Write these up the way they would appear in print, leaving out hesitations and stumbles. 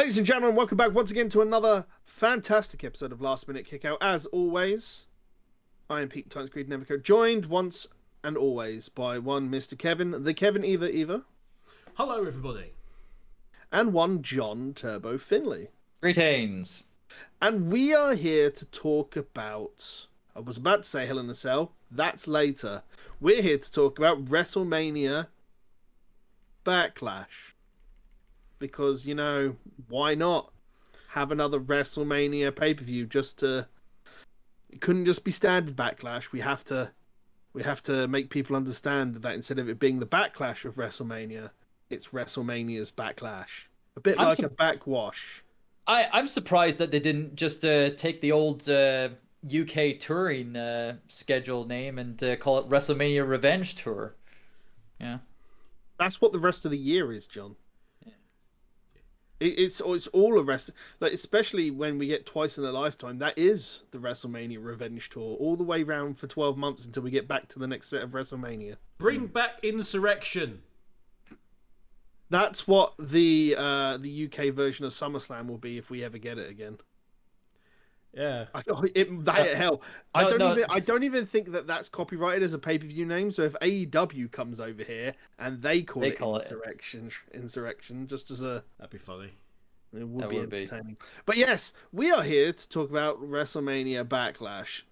Ladies and gentlemen, welcome back once again to another fantastic episode of Last Minute Kickout. As always, I am Pete Times Creed Neverco, joined once and always by one Mr. Kevin, the Kevin Eva, Hello, everybody. and one John Turbo Finley. Greetings. And we are here to talk about, I was about to say Hell in a Cell, that's later. We're here to talk about WrestleMania Backlash. Because, you know, why not have another WrestleMania pay-per-view just to... It couldn't just be standard Backlash. We have to make people understand that instead of it being the Backlash of WrestleMania, it's WrestleMania's Backlash. A bit like a backwash. I'm surprised that they didn't just take the old UK touring schedule name and call it WrestleMania Revenge Tour. Yeah. That's what the rest of the year is, John. It's all a wrestling, like, especially when we get twice in a lifetime. That is the WrestleMania Revenge Tour, all the way round for 12 months until we get back to the next set of WrestleMania. Bring back Insurrextion. That's what the UK version of SummerSlam will be if we ever get it again. Yeah. I don't even think that that's copyrighted as a pay-per-view name. So if AEW comes over here and they call it Insurrextion, just as a... That'd be funny. It would be entertaining. But yes, we are here to talk about WrestleMania Backlash.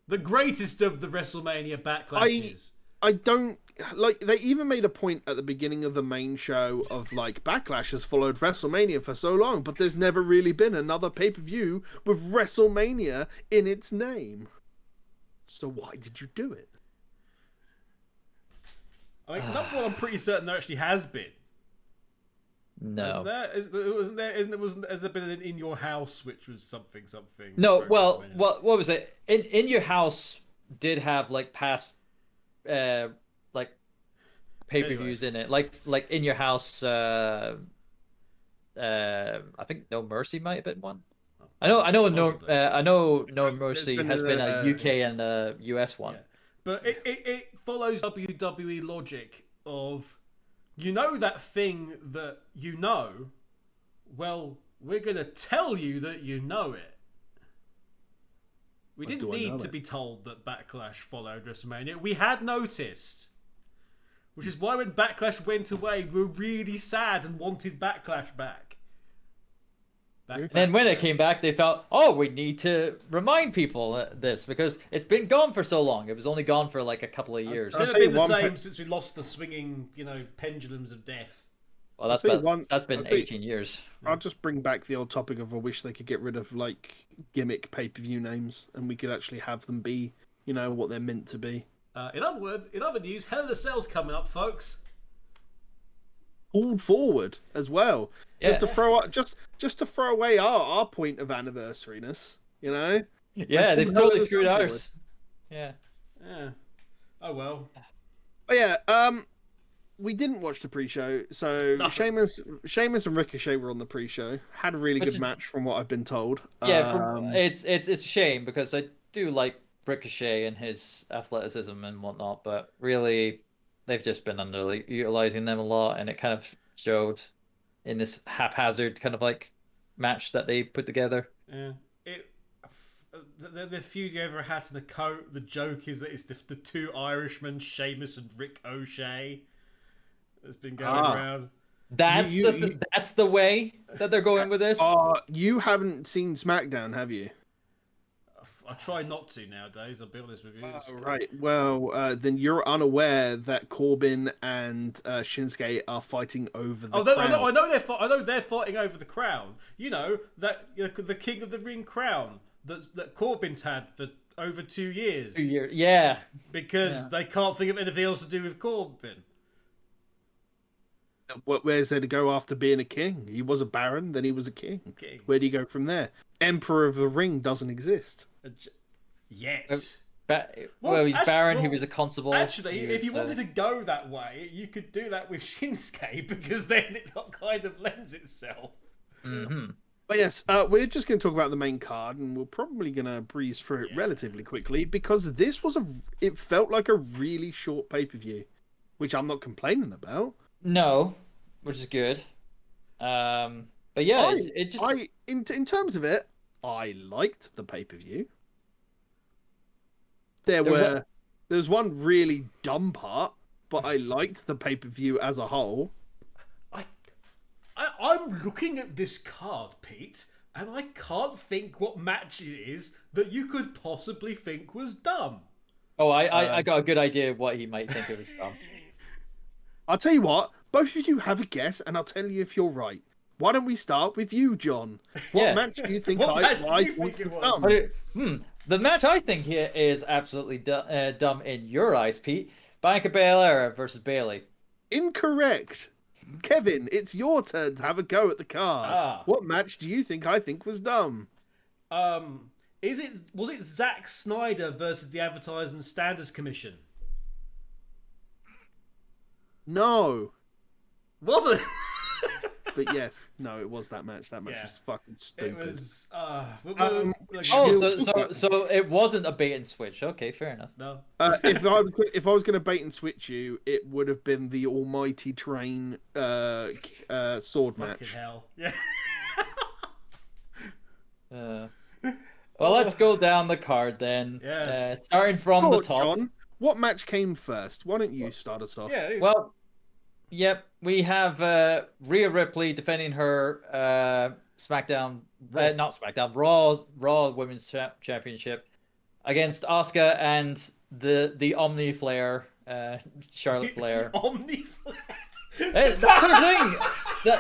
The greatest of the WrestleMania Backlashes. I don't... Like, they even made a point at the beginning of the main show of, like, Backlash has followed WrestleMania for so long, but there's never really been another pay-per-view with WrestleMania in its name. So why did you do it? I mean, number one, I'm pretty certain there actually has been. No. Has there been an In Your House, which was something? No, well, what was it? In Your House did have, like, past... like pay-per-views in it, like In Your House. I think No Mercy might have been one. I know No Mercy has been a UK and a US one. Yeah. But it follows WWE logic of, you know, that thing that you know. Well, we're gonna tell you that you know it. We didn't need to be told that Backlash followed WrestleMania. We had noticed. Which is why when Backlash went away, we were really sad and wanted Backlash back. And then when it came back, they felt, oh, we need to remind people this because it's been gone for so long. It was only gone for like a couple of years. It's been the same since we lost the swinging, pendulums of death. Well, that's been 18 years. I'll just bring back the old topic of I wish they could get rid of, like, gimmick pay-per-view names and we could actually have them be, what they're meant to be. In other news, Hell in a Cell's coming up, folks. Pulled forward as well. Yeah. Just to throw away our point of anniversaryness, Yeah, like, they've totally screwed ours. Yeah. Yeah. Oh, well. Oh, yeah, we didn't watch the pre-show, so Sheamus and Ricochet were on the pre-show. Had a really good match, from what I've been told. Yeah, it's a shame because I do like Ricochet and his athleticism and whatnot, but really, they've just been underutilizing them a lot, and it kind of showed in this haphazard kind of like match that they put together. Yeah, the feud you ever had in the coat. The joke is that it's the two Irishmen, Sheamus and Rick O'Shea. That's been going around. That's the way that they're going with this. You haven't seen SmackDown, have you? I try not to nowadays. I'll be honest with you. Right. Well, then you're unaware that Corbin and Shinsuke are fighting over the crown. I know they're fighting over the crown. You know that the King of the Ring crown that Corbin's had for over 2 years. 2 years. Yeah. Because they can't think of anything else to do with Corbin. Where's there to go after being a king? He was a baron, then he was a king. Where do you go from there? Emperor of the Ring doesn't exist. Yet. He's baron, he was a constable. Actually, if you wanted to go that way, you could do that with Shinsuke, because then it kind of lends itself. Mm-hmm. But yes, we're just going to talk about the main card, and we're probably going to breeze through it relatively quickly, because this was it felt like a really short pay-per-view, which I'm not complaining about. No, which is good. But yeah, it just in terms of it, I liked the pay-per-view. There was one really dumb part, but I liked the pay-per-view as a whole. I'm looking at this card, Pete, and I can't think what match it is that you could possibly think was dumb. Oh, I got a good idea of what he might think it was dumb. I'll tell you what, both of you have a guess, and I'll tell you if you're right. Why don't we start with you, John? What match do you think I think it was dumb? The match I think here is absolutely dumb in your eyes, Pete. Bianca Belair versus Bayley. Incorrect. Kevin, it's your turn to have a go at the card. What match do you think I think was dumb? Was it Zack Snyder versus the Advertising Standards Commission? No. Was it? But yes, no, it was that match. That match was fucking stupid. It was. So it wasn't a bait and switch. Okay, fair enough. No. If I was going to bait and switch you, it would have been the Almighty Train sword match. Hell. Yeah. Well, let's go down the card then. Yes. Starting from the top. John, what match came first? Why don't you start us off? Yeah. Well. Yep, we have Rhea Ripley defending her SmackDown, not SmackDown, Raw Women's Championship against Asuka and the OmniFlair, Charlotte Flair. OmniFlair. Hey, that's her thing.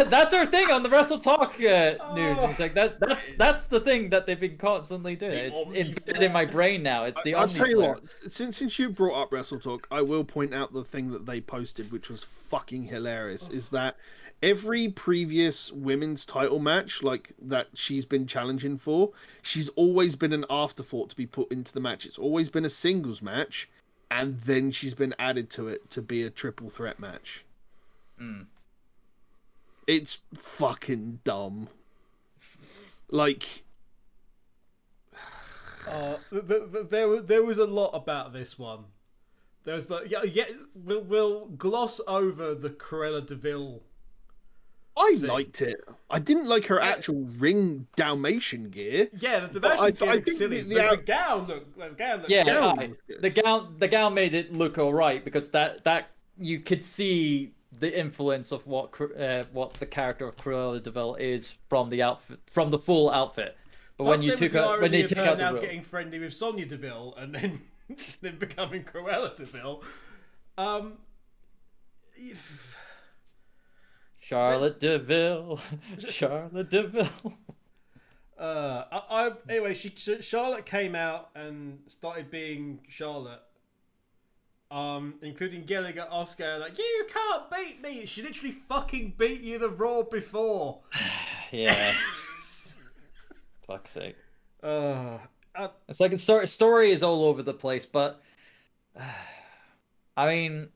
That's our thing on the Wrestle Talk news. It's like that's the thing that they've been constantly doing. It's embedded in my brain now. It's the I'll tell you Omni-Flair. what. Since you brought up Wrestle Talk, I will point out the thing that they posted, which was fucking hilarious. Is that every previous women's title match, like that she's been challenging for, she's always been an afterthought to be put into the match. It's always been a singles match, and then she's been added to it to be a triple threat match. It's fucking dumb. Like, there was a lot about this one. There was, but we'll gloss over the Cruella de Vil. I liked it. I didn't like her actual ring Dalmatian gear. Yeah, the Dalmatian gear looks silly. The gown looked the gown made it look alright because that you could see the influence of what the character of Cruella de Vil is from the outfit, from the full outfit. But plus when you took out the now room, getting friendly with Sonya Deville and then then becoming Cruella de Vil. Charlotte Deville. Anyway, Charlotte came out and started being Charlotte. Including yelling at Asuka like, "You can't beat me!" She literally fucking beat you the Raw before. Yeah. Fuck's sake. It's like a story is all over the place, but I mean,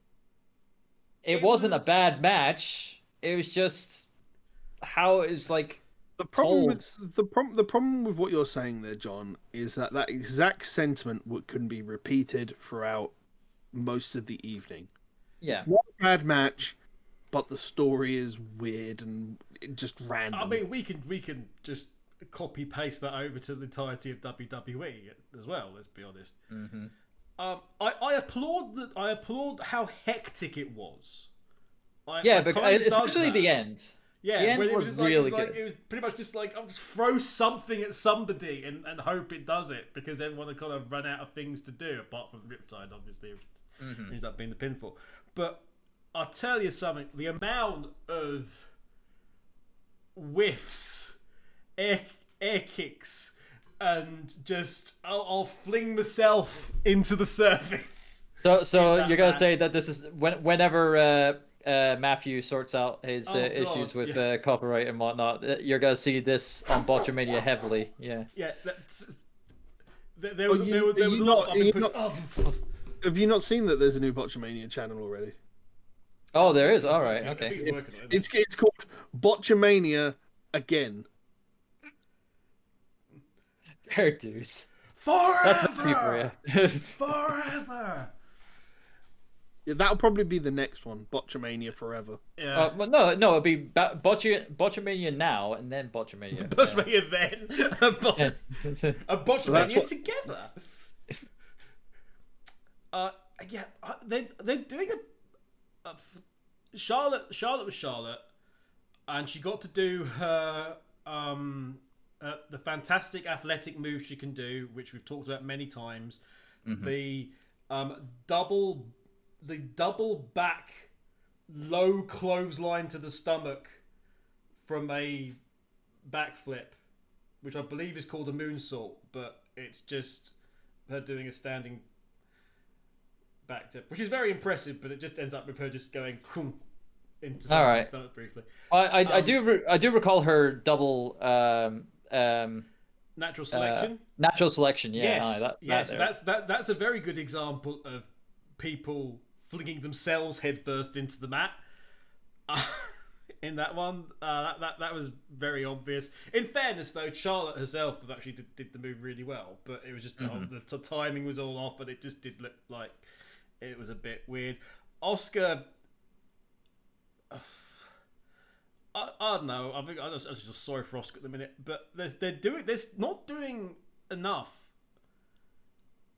it wasn't a bad match. It was just how it was like. The problem with what you're saying there, John, is that exact sentiment couldn't be repeated throughout most of the evening. Yeah. It's not a bad match, but the story is weird and just random. I mean, we can just copy paste that over to the entirety of WWE as well. Let's be honest. Mm-hmm. I applaud how hectic it was. Especially the end. Yeah, the end was really good. It was pretty much just like, I'll just throw something at somebody and hope it does it, because everyone had kind of run out of things to do, apart from Riptide, obviously, which ends up being the pinfall. But I'll tell you something, the amount of whiffs, air kicks, and just, I'll fling myself into the surface. So you're going to say that this is, whenever Matthew sorts out his issues with copyright and whatnot, you're going to see this on Botchamania heavily. Yeah. Yeah. There was a lot of... Have you not seen that there's a new Botchamania channel already? Oh, there is? Alright, okay. It's called Botchamania again. Fair dues. Forever! That's what people, Forever! Yeah, that'll probably be the next one, Botchamania Forever. Yeah. Well, no, it'll be Botchamania now and then Botchamania. Botchamania then. A Botchamania together. They're doing a Charlotte was Charlotte, and she got to do her the fantastic athletic move she can do, which we've talked about many times. The double back low clothesline to the stomach from a backflip, which I believe is called a moonsault, but it's just her doing a standing back flip, which is very impressive, but it just ends up with her just going into someone's stomach briefly. I do recall her double natural selection. Natural selection, yeah. Yes, that's a very good example of people flinging themselves headfirst into the mat. In that one, that was very obvious. In fairness, though, Charlotte herself actually did the move really well, but it was just the timing was all off, and it just did look like it was a bit weird. Asuka, I don't know. I think I was just sorry for Asuka at the minute, but they're not doing enough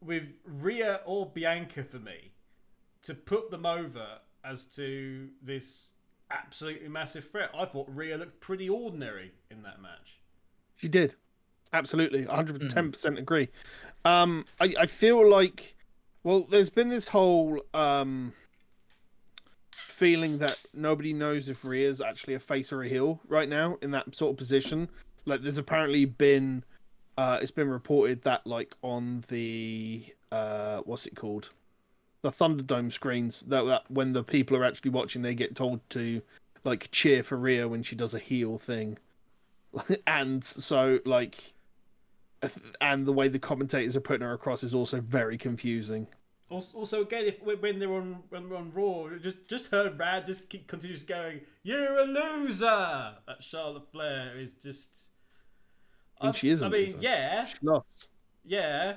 with Rhea or Bianca for me to put them over as to this absolutely massive threat. I thought Rhea looked pretty ordinary in that match. She did. Absolutely. 110% agree. I feel like, well, there's been this whole feeling that nobody knows if Rhea's actually a face or a heel right now in that sort of position. Like, there's apparently been, it's been reported that, like, on the, what's it called? The Thunderdome screens, that when the people are actually watching, they get told to like cheer for Rhea when she does a heel thing, and so like, and the way the commentators are putting her across is also very confusing. Also, again, when they're on Raw, just her Rad just continues going, "You're a loser." That Charlotte Flair is just. And she isn't. I mean, yeah, she lost. Yeah.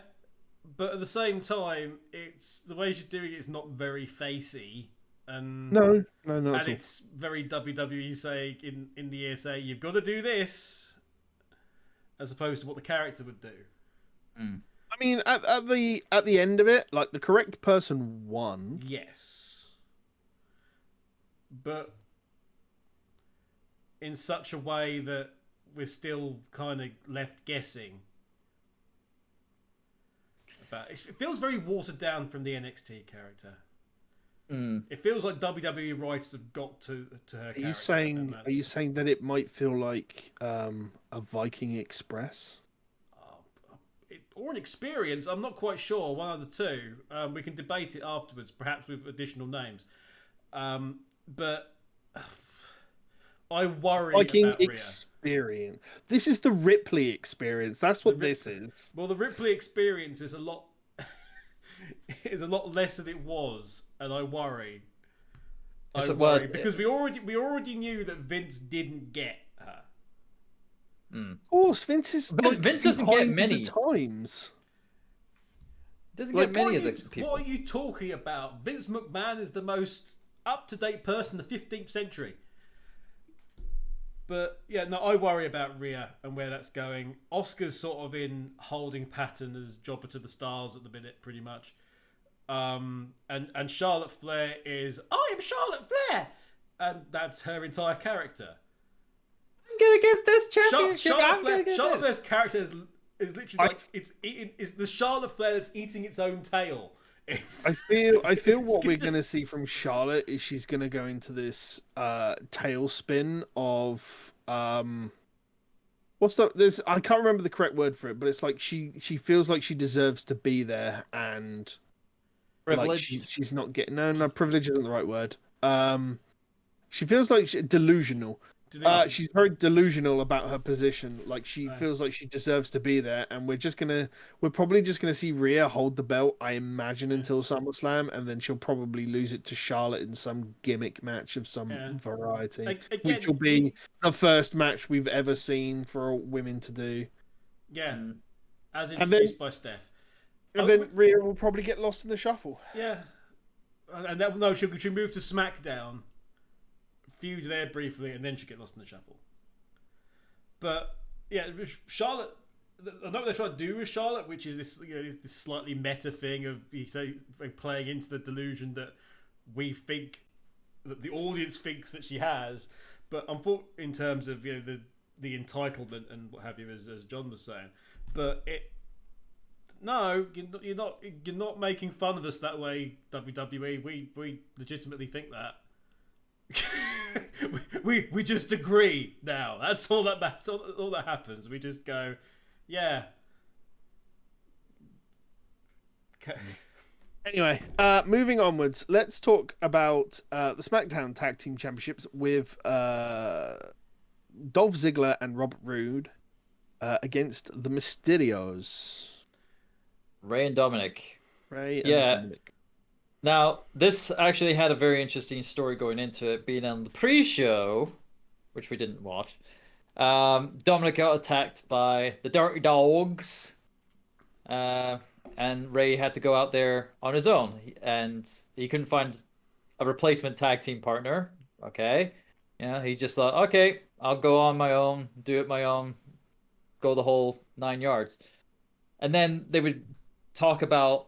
But at the same time, it's the way she's doing it is not very facey, and no, not at all. And it's very WWE saying in the ear saying you've got to do this, as opposed to what the character would do. I mean, at the end of it, like the correct person won. Yes, but in such a way that we're still kind of left guessing. But it feels very watered down from the NXT character. It feels like WWE writers have got to her character. Are you saying that it might feel like a Viking Express? Or an Experience? I'm not quite sure. One of the two. We can debate it afterwards, perhaps with additional names. But I worry Viking about Rhea. Experience. This is the Ripley Experience. That's what this is. Well, the Ripley Experience is a lot less than it was, and I worry. I worry because we already knew that Vince didn't get her. Of course, Vince doesn't get many times. Doesn't get many of the people. What are you talking about? Vince McMahon is the most up-to-date person in the 15th century. But yeah, no, I worry about Rhea and where that's going. Asuka's sort of in holding pattern as Jobber to the Stars at the minute, pretty much. And Charlotte Flair is, I am Charlotte Flair, and that's her entire character. I'm gonna get this championship. Charlotte Flair's character is literally it's the Charlotte Flair that's eating its own tail. I feel what we're gonna see from Charlotte is she's gonna go into this tailspin of I can't remember the correct word for it, but it's like she feels like she deserves to be there, and privilege. Like she's not getting no privilege isn't the right word. She feels like delusional. She's very delusional about her position. Like she feels like she deserves to be there, and we're probably just gonna see Rhea hold the belt, I imagine, until SummerSlam, and then she'll probably lose it to Charlotte in some gimmick match of some variety, which will be the first match we've ever seen for women to do. Yeah, as introduced by Steph. And then Rhea will probably get lost in the shuffle. Yeah. and that no, she'll move to SmackDown, feud there briefly, and then she'll get lost in the shuffle. But yeah, Charlotte. I know what they're trying to do with Charlotte, which is this, this slightly meta thing of playing into the delusion that we think that the audience thinks that she has. But I'm thought in terms of the entitlement and what have you, as John was saying. But you're not making fun of us that way, WWE. We legitimately think that. we just agree now. That's all that matters. All that happens. We just go, yeah. Okay. Anyway, moving onwards, let's talk about the SmackDown Tag Team Championships with Dolph Ziggler and Robert Roode against the Mysterios. Ray and Dominic. Ray and Dominic. Now, this actually had a very interesting story going into it, being on the pre-show, which we didn't watch. Dominic got attacked by the Dirty Dawgs, and Ray had to go out there on his own, and he couldn't find a replacement tag team partner. Okay, he just thought, okay, I'll go on my own, do it my own, go the whole 9 yards. And then they would talk about,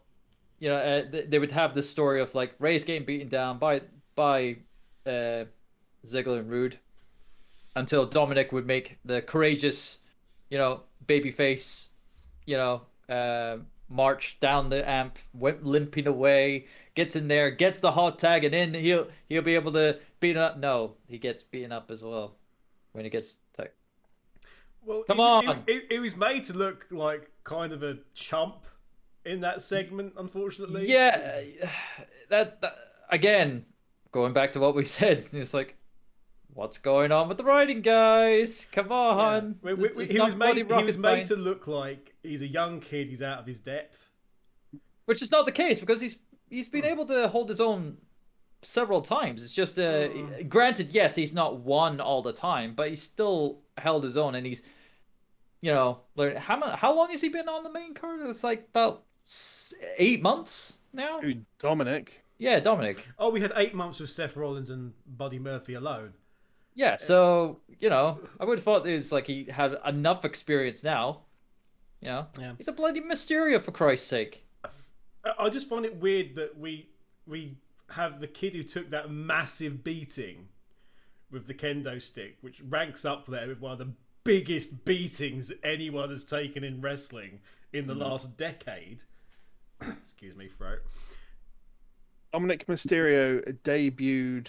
they would have this story of like Ray's getting beaten down by Ziggler and Roode, until Dominic would make the courageous, babyface, march down the amp, went limping away, gets in there, gets the hot tag, and then he'll be able to beat him up. No, he gets beaten up as well when he gets tagged. Well, come on! It was made to look like kind of a chump in that segment, unfortunately. Yeah, that again, going back to what we said, it's like, what's going on with the writing, guys? Come on. Yeah. He was made to look like he's a young kid. He's out of his depth, which is not the case, because he's been able to hold his own several times. It's just granted, yes, he's not won all the time, but he's still held his own, and he's learned. How long has he been on the main card? It's like about 8 months now. Dominic. Yeah, Dominic. Oh, we had 8 months with Seth Rollins and Buddy Murphy alone. Yeah, so, I would have thought it's like he had enough experience now. Yeah. He's a bloody Mysterio, for Christ's sake. I just find it weird that we have the kid who took that massive beating with the kendo stick, which ranks up there with one of the biggest beatings anyone has taken in wrestling in the last decade. Excuse me, throat. Dominic Mysterio debuted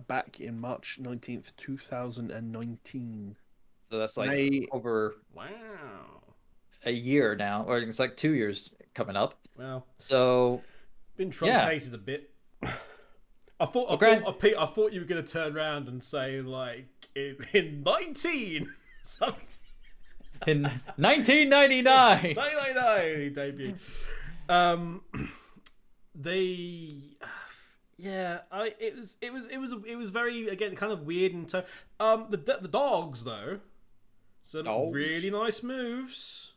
back in March 19th, 2019. So that's like over a year now, or it's like 2 years coming up. Well, so been truncated a bit. I thought you were going to turn around and say like in 19 in 1999. 1999 debut. It was very, again, kind of weird and the Dogs though, some really nice moves.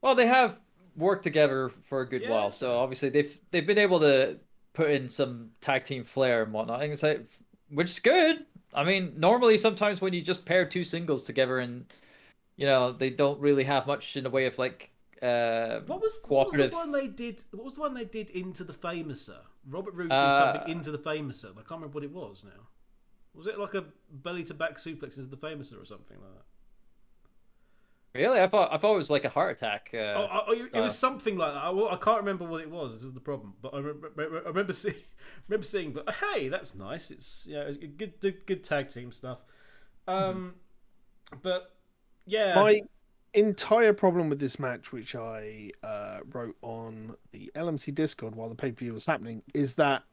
Well, they have worked together for a good while, so obviously they've been able to put in some tag team flair and whatnot. I can say, which is good. I mean, normally sometimes when you just pair two singles together and they don't really have much in the way of like what was the one they did? What was the one they did into the Famouser? Robert Roode did something into the Famouser. I can't remember what it was now. Was it like a belly to back suplex into the Famouser or something like that? Really? I thought it was like a heart attack. It was something like that. I can't remember what it was. This is the problem. But I remember seeing. But hey, that's nice. It's good tag team stuff. But yeah, my entire problem with this match, which I wrote on the LMC Discord while the pay-per-view was happening, is that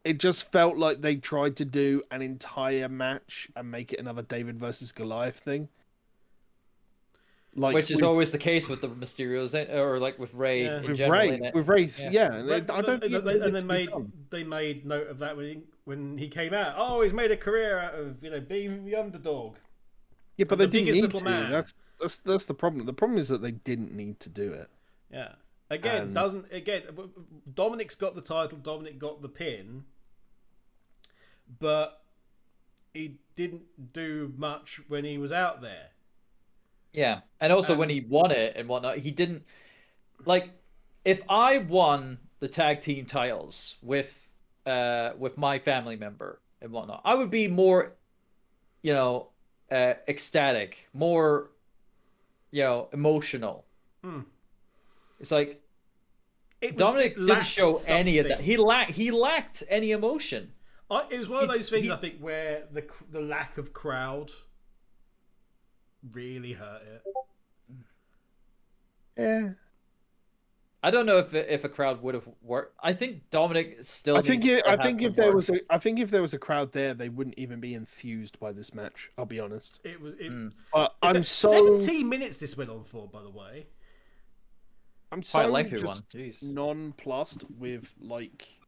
it just felt like they tried to do an entire match and make it another David versus Goliath thing. Which is always the case with the Mysterios, or like with Ray in general. With Ray, yeah. I don't think they made note of that when he came out. Oh, he's made a career out of being the underdog. Yeah, but they didn't need to. That's the problem. The problem is that they didn't need to do it. Yeah, Again, Dominic's got the title, Dominic got the pin, but he didn't do much when he was out there. Yeah, and also when he won it and whatnot, he didn't like. If I won the tag team titles with my family member and whatnot, I would be more, ecstatic, more, emotional. It's like Dominic didn't show any of that. He lacked any emotion. It was one of those things, I think, where the lack of crowd really hurt it. Yeah. I don't know if a crowd would have worked. I think Dominic still. I think if there was a crowd there, they wouldn't even be enthused by this match. I'll be honest. I'm 17 minutes this went on for, by the way. I'm so one. nonplussed with like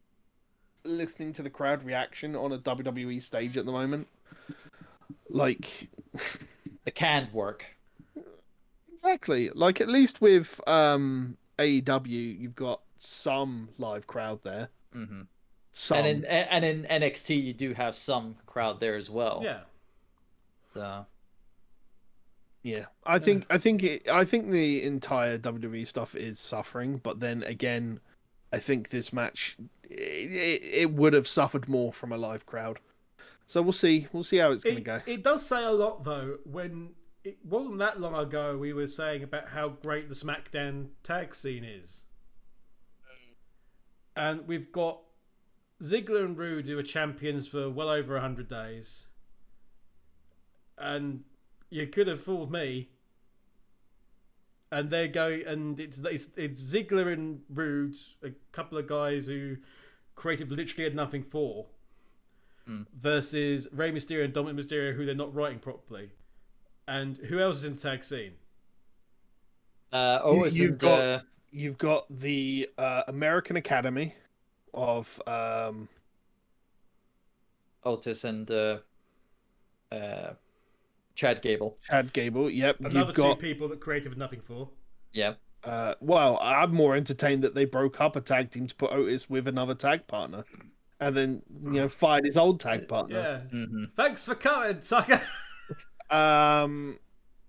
listening to the crowd reaction on a WWE stage at the moment. Like the canned work. Exactly. Like at least with AEW, you've got some live crowd there. Mm-hmm. Some. And in NXT, you do have some crowd there as well. Yeah. So. Yeah, I think the entire WWE stuff is suffering, but then again, I think this match it would have suffered more from a live crowd. So we'll see how it's going to go. It does say a lot though. When it wasn't that long ago, we were saying about how great the SmackDown tag scene is, and we've got Ziggler and Rude who are champions for well over 100 days, and you could have fooled me. And they go, and it's Ziggler and Rude, a couple of guys who creative literally had nothing for, versus Rey Mysterio and Dominic Mysterio, who they're not writing properly. And who else is in the tag scene? You've got the American Academy of Otis and Chad Gable. Yep. Another two people that creative had nothing for. Yeah. Well, I'm more entertained that they broke up a tag team to put Otis with another tag partner, and then fired his old tag partner. Yeah. Mm-hmm. Thanks for coming, sucker.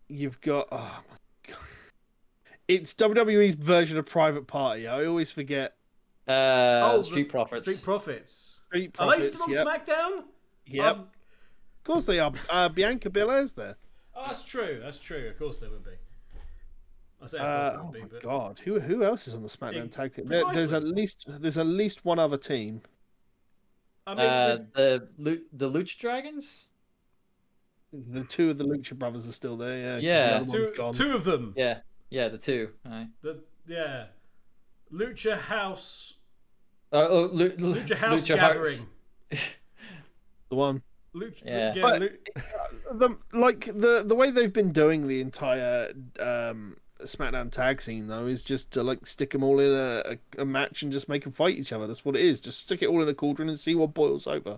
You've got my god, it's WWE's version of Private Party. I always forget. Street Profits. Street Profits. Are they still on SmackDown? Yep. Of course they are. Bianca Belair's there. Oh, that's true. Of course they would be. I say but god, who else is on the SmackDown tag team? There's at least one other team. I mean, the Lucha Dragons. The two of the Lucha Brothers are still there. Yeah. Two of them. Yeah, the two. Right. Lucha House. Lucha House Gathering. The one. Lucha. Yeah. The way they've been doing the entire SmackDown tag scene though is just to stick them all in a match and just make them fight each other. That's what it is. Just stick it all in a cauldron and see what boils over.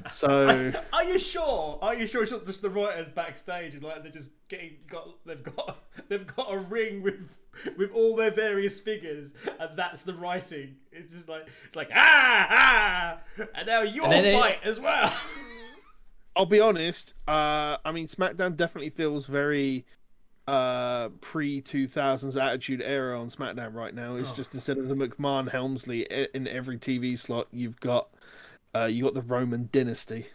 So are you sure? Are you sure it's not just the writers backstage and they're just they've got a ring with all their various figures and that's the writing. It's just like and now you'll fight as well. I'll be honest. I mean, SmackDown definitely feels very pre-2000s Attitude Era on SmackDown right now. It's just instead of the McMahon Helmsley in every TV slot, you've got the Roman Dynasty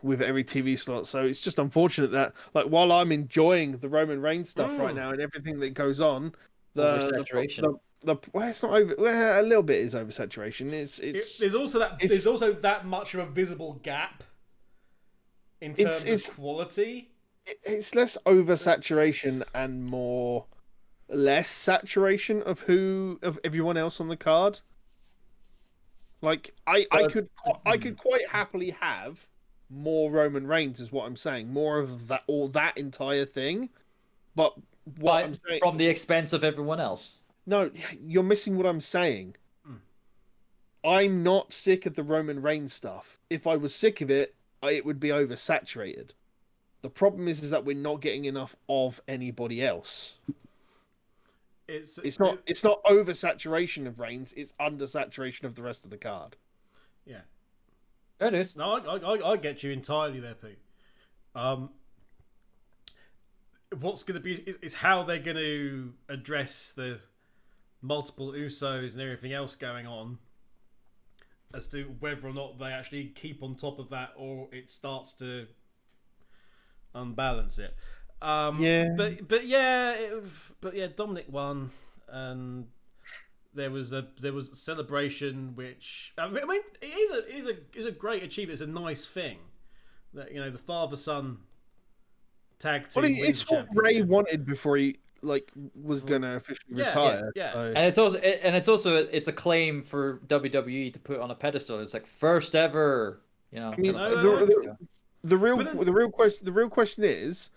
with every TV slot. So it's just unfortunate that while I'm enjoying the Roman Reigns stuff right now and everything that goes on, oversaturation. It's not over. Well, a little bit is oversaturation. There's also that much of a visible gap in terms of quality. It's less oversaturation and more less saturation of everyone else on the card. I could quite happily have more Roman Reigns, is what I'm saying. More of that entire thing. But I'm saying, from the expense of everyone else. No, you're missing what I'm saying. I'm not sick of the Roman Reigns stuff. If I was sick of it, it would be oversaturated. The problem is that we're not getting enough of anybody else. It's not oversaturation of Reigns. It's undersaturation of the rest of the card. Yeah. There it is. No, I get you entirely there, Pete. What's going to be is how they're going to address the multiple Usos and everything else going on, as to whether or not they actually keep on top of that or it starts to unbalance it. But yeah, Dominic won, and there was a celebration, which I mean, it is a great achievement. It's a nice thing that, you know, the father-son tag team. Well, it's what Ray wanted before he was gonna officially retire. Yeah. So. And it's a claim for WWE to put on a pedestal. It's like first ever. You know, I mean, the real question is,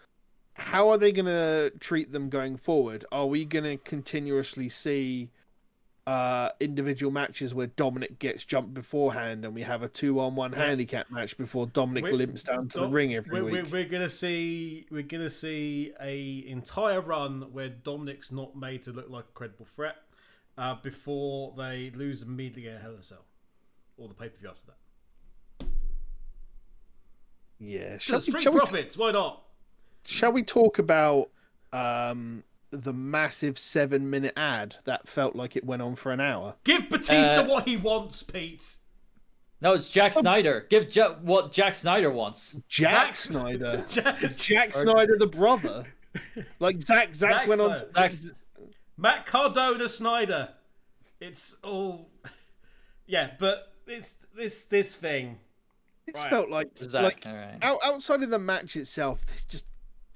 how are they gonna treat them going forward? Are we gonna continuously see individual matches where Dominic gets jumped beforehand, and we have a 2-on-1 handicap match before Dominic limps down to the ring every week? We're gonna see a entire run where Dominic's not made to look like a credible threat before they lose immediately at Hell in a Cell, or the pay-per-view after that. Yeah, Street Profits. Why not? Shall we talk about the massive 7-minute ad that felt like it went on for an hour? Give Batista what he wants, Pete. No, it's Zack Snyder. Give what Zack Snyder wants. Zack Snyder. Is Zack Snyder the brother? Like Zack went on. Matt Cardona Snyder. It's all. Yeah, but it's this thing. It's felt like Zack, all right. Outside of the match itself,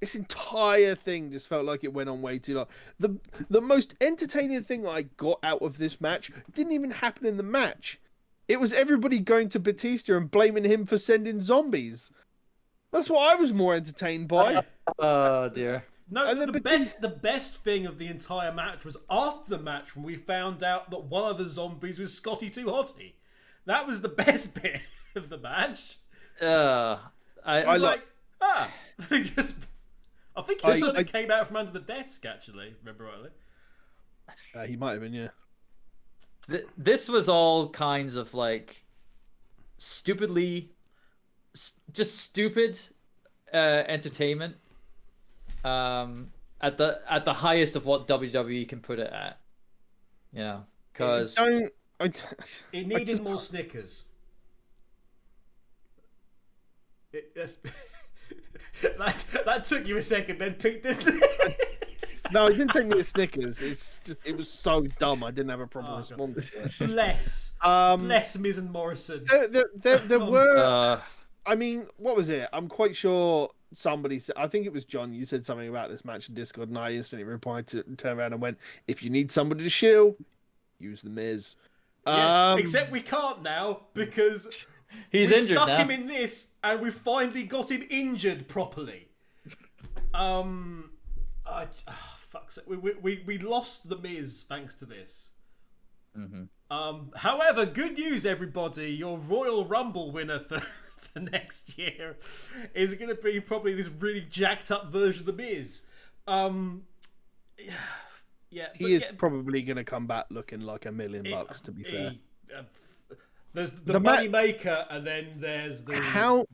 this entire thing just felt like it went on way too long. The most entertaining thing I got out of this match didn't even happen in the match. It was everybody going to Batista and blaming him for sending zombies. That's what I was more entertained by. Oh dear. No, and the best thing of the entire match was after the match when we found out that one of the zombies was Scotty 2 Hotty. That was the best bit of the match. I was like, just. I think he sort of came out from under the desk, actually, if I remember rightly. He might have been, yeah. This was all kinds of like stupid entertainment at the highest of what WWE can put it at. You know, because it needed more Snickers. That took you a second, then Pete, didn't it? No, it didn't take me to Snickers. It was so dumb. I didn't have a proper response. Bless Miz and Morrison. There were. I mean, what was it? I'm quite sure somebody said. I think it was John. You said something about this match in Discord, and I instantly replied to turn around and went, "If you need somebody to shield, use the Miz." Yes, except we can't now because. He's we injured stuck now. him in this, and we finally got him injured properly. Fuck's sake. We lost the Miz thanks to this. Mm-hmm. However, good news, everybody. Your Royal Rumble winner for next year is going to be probably this really jacked up version of the Miz. He is probably going to come back looking like $1 million. To be fair. There's the money maker, and then there's the how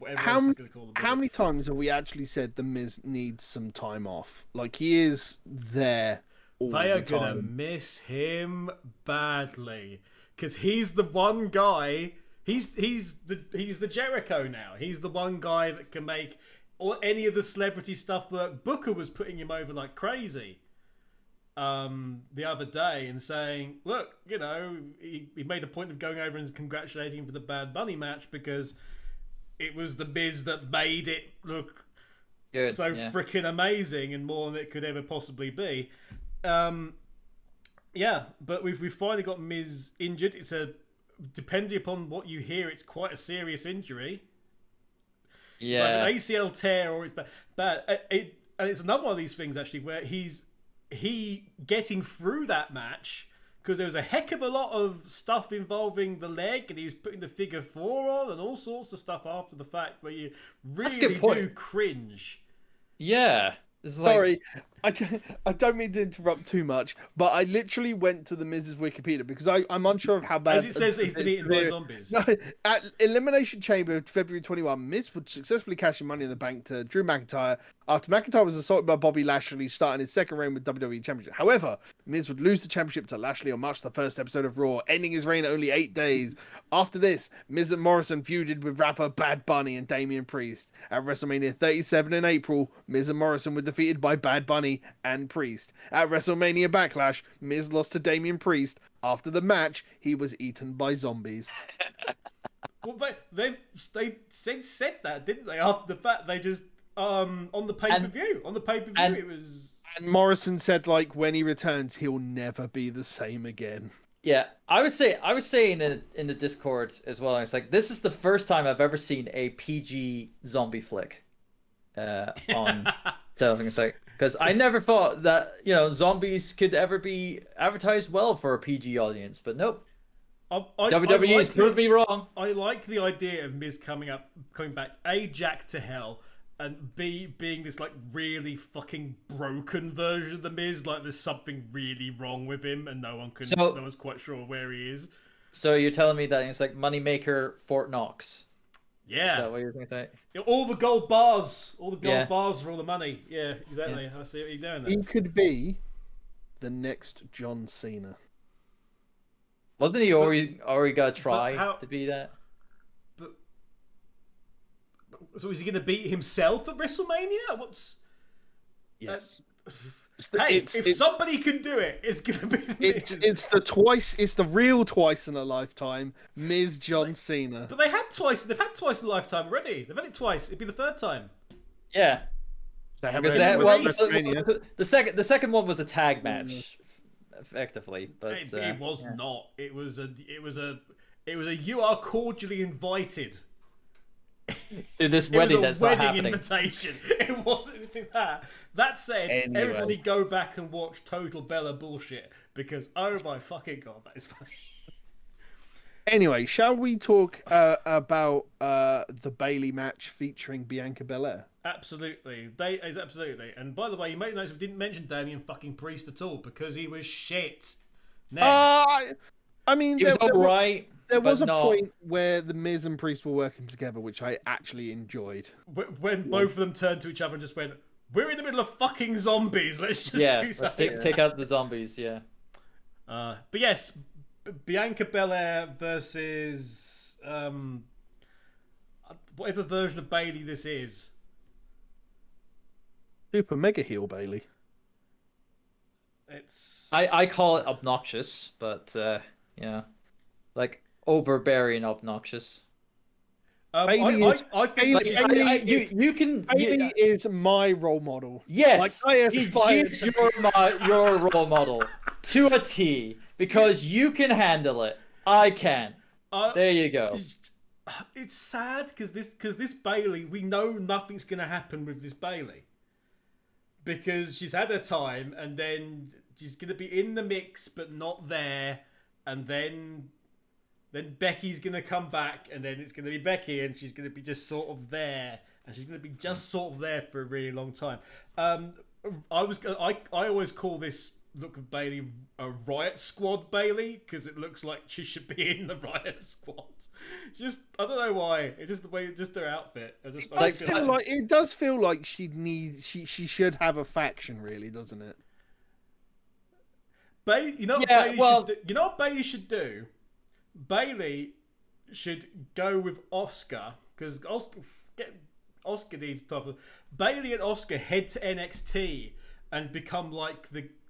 many times have we actually said the Miz needs some time off? Like, he is there all the time. They are gonna miss him badly because he's the one guy. He's the Jericho now. He's the one guy that can make any of the celebrity stuff work. Booker was putting him over like crazy the other day and saying, look, you know, he made a point of going over and congratulating him for the Bad Bunny match because it was the Miz that made it look good, freaking amazing and more than it could ever possibly be. But we've finally got Miz injured. It's depending upon what you hear, it's quite a serious injury. Yeah, it's like an ACL tear or it's bad. And it's another one of these things actually where he getting through that match because there was a heck of a lot of stuff involving the leg and he was putting the figure 4 on and all sorts of stuff after the fact where you really do cringe. Yeah, This is like, Sorry, I don't mean to interrupt too much, but I literally went to the Miz's Wikipedia because I'm unsure of how bad. As it says, he's been eaten by zombies. No, at Elimination Chamber, February 21, Miz would successfully cash in Money in the Bank to Drew McIntyre after McIntyre was assaulted by Bobby Lashley, starting his second reign with WWE Championship. However, Miz would lose the championship to Lashley on March the 1st episode of Raw, ending his reign at only 8 days. After this, Miz and Morrison feuded with rapper Bad Bunny and Damian Priest. At WrestleMania 37 in April, Miz and Morrison were defeated by Bad Bunny and Priest. At WrestleMania Backlash, Miz lost to Damian Priest. After the match, he was eaten by zombies. Well, they said that, didn't they? After the fact, they just on the pay-per-view. On the pay-per-view, it was. And Morrison said, like, when he returns, he'll never be the same again. yeah, I was saying in the Discord as well. It's like, this is the first time I've ever seen a PG zombie flick on television. It's like, because I never thought that, you know, zombies could ever be advertised well for a PG audience, but nope. WWE's proved me wrong. I like the idea of Miz coming back, A, jacked to hell, and B, being this like really fucking broken version of the Miz. Like there's something really wrong with him, and no one's quite sure where he is. So you're telling me that it's like Moneymaker Fort Knox? Yeah. Is that what you're going to say? All the gold bars, bars for all the money. Yeah, exactly. Yeah. I see what you're doing there. He could be the next John Cena. Wasn't he already got to try to be that? But so is he going to beat himself at WrestleMania? What's? Yes. Hey, if somebody can do it, it's going to be Miz. It's the real twice in a lifetime, Miz John Cena. But they've had twice in a lifetime already. They've had it twice. It'd be the third time. Yeah. Because the second one was a tag match, effectively, but it was not. It was a you are cordially invited. To this wedding that's not happening. Invitation. It wasn't anything like that. That said, everybody go back and watch Total Bella bullshit because oh my fucking god, that is funny. Anyway, shall we talk about the Bayley match featuring Bianca Belair? Absolutely, absolutely. And by the way, you might notice we didn't mention Damian fucking Priest at all because he was shit. Next, I mean, he was alright. There was a point where the Miz and Priest were working together, which I actually enjoyed. When both of them turned to each other and just went, "We're in the middle of fucking zombies. Let's just do something." Let's take out the zombies. Yeah. But yes, Bianca Belair versus whatever version of Bayley this is. Super mega heel Bayley. I call it obnoxious, but yeah, like overbearing obnoxious. Bayley is my role model. Yes, like, she's your role model to a T because you can handle it. I can. There you go. It's sad because this Bayley, we know nothing's gonna happen with this Bayley because she's had her time and then she's gonna be in the mix but not there, and then Becky's going to come back, and then it's going to be Becky, and she's going to be just sort of there, and she's going to be just sort of there for a really long time. I always call this look of Bayley a Riott Squad Bayley, because it looks like she should be in the Riott Squad. I don't know why. It's just the way, just her outfit. It does feel like she should have a faction, really, doesn't it? You know what Bayley should do? Bayley should go with Asuka because Asuka needs stuff. Bayley and Asuka head to NXT and become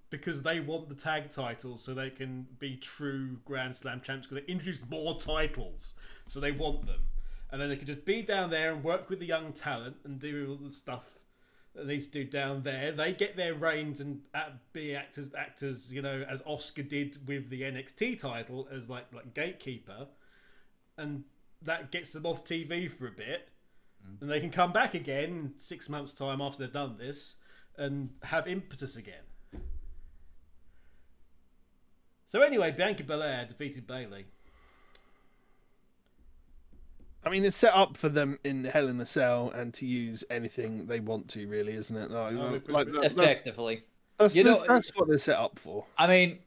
because they want the tag titles so they can be true Grand Slam champs because they introduced more titles so they want them, and then they can just be down there and work with the young talent and do all the stuff that they need to do down there. They get their reigns and be actors, you know, as Asuka did with the NXT title as like gatekeeper, and that gets them off TV for a bit, and they can come back again in 6 months' time after they've done this and have impetus again. So anyway, Bianca Belair defeated Bayley. I mean, it's set up for them in Hell in a Cell and to use anything they want to, really, isn't it? Effectively. That's what they're set up for. I mean,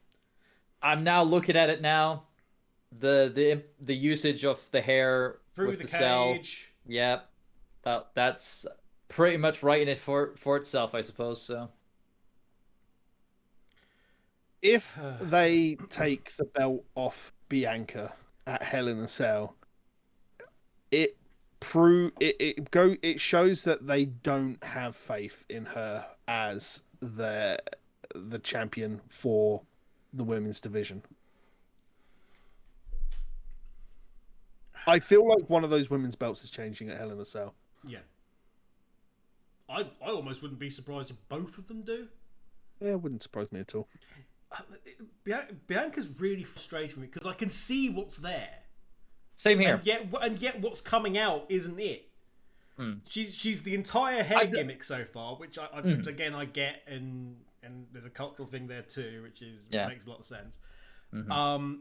I'm now looking at it now. The usage of the hair through with the cell. cage. Yep. That's pretty much writing it for itself, I suppose. So if they take the belt off Bianca at Hell in a Cell, it shows that they don't have faith in her as the champion for the women's division. I feel like one of those women's belts is changing at Hell in a Cell. Yeah. I almost wouldn't be surprised if both of them do. Yeah, it wouldn't surprise me at all. Bianca's really frustrating me because I can see what's there. Same here. And yet what's coming out isn't it. She's the entire hair gimmick so far, which which again I get, and there's a cultural thing there too, which makes a lot of sense. And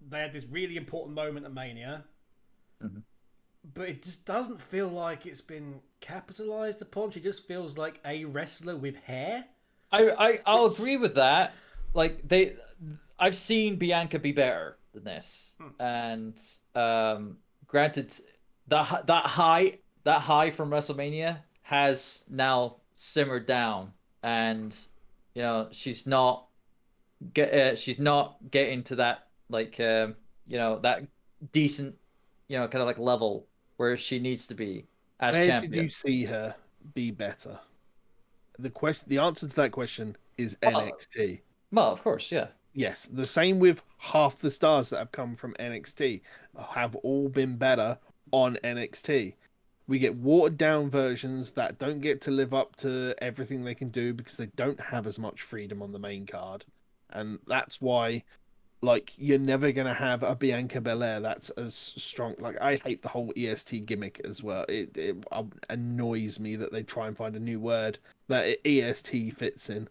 they had this really important moment at Mania, but it just doesn't feel like it's been capitalized upon. She just feels like a wrestler with hair. I'll agree with that. Like I've seen Bianca be better than this, and granted, that high from WrestleMania has now simmered down, and she's not getting to that that decent kind of like level where she needs to be as champion. Where did you see her be better? The answer to that question is NXT. Well, of course, yeah. Yes, the same with half the stars that have come from NXT have all been better on NXT. We get watered down versions that don't get to live up to everything they can do because they don't have as much freedom on the main card. And that's why, like, you're never going to have a Bianca Belair that's as strong. Like, I hate the whole EST gimmick as well. It annoys me that they try and find a new word that EST fits in.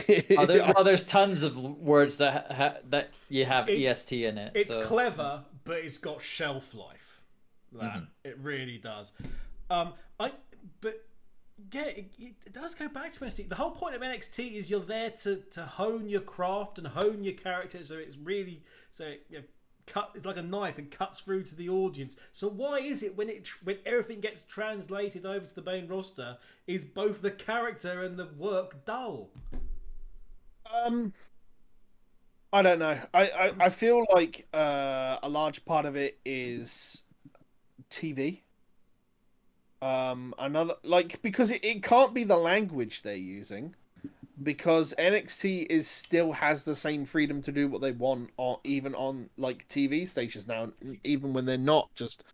There's tons of words that you have EST in it. It's clever, but it's got shelf life. It really does. It does go back to NXT. The whole point of NXT is you're there to hone your craft and hone your character, so it's really it's like a knife and cuts through to the audience. So why is it when everything gets translated over to the main roster, is both the character and the work dull? I don't know. I feel like a large part of it is TV. Because it can't be the language they're using, because NXT still has the same freedom to do what they want, or even on like TV stations now, even when they're not just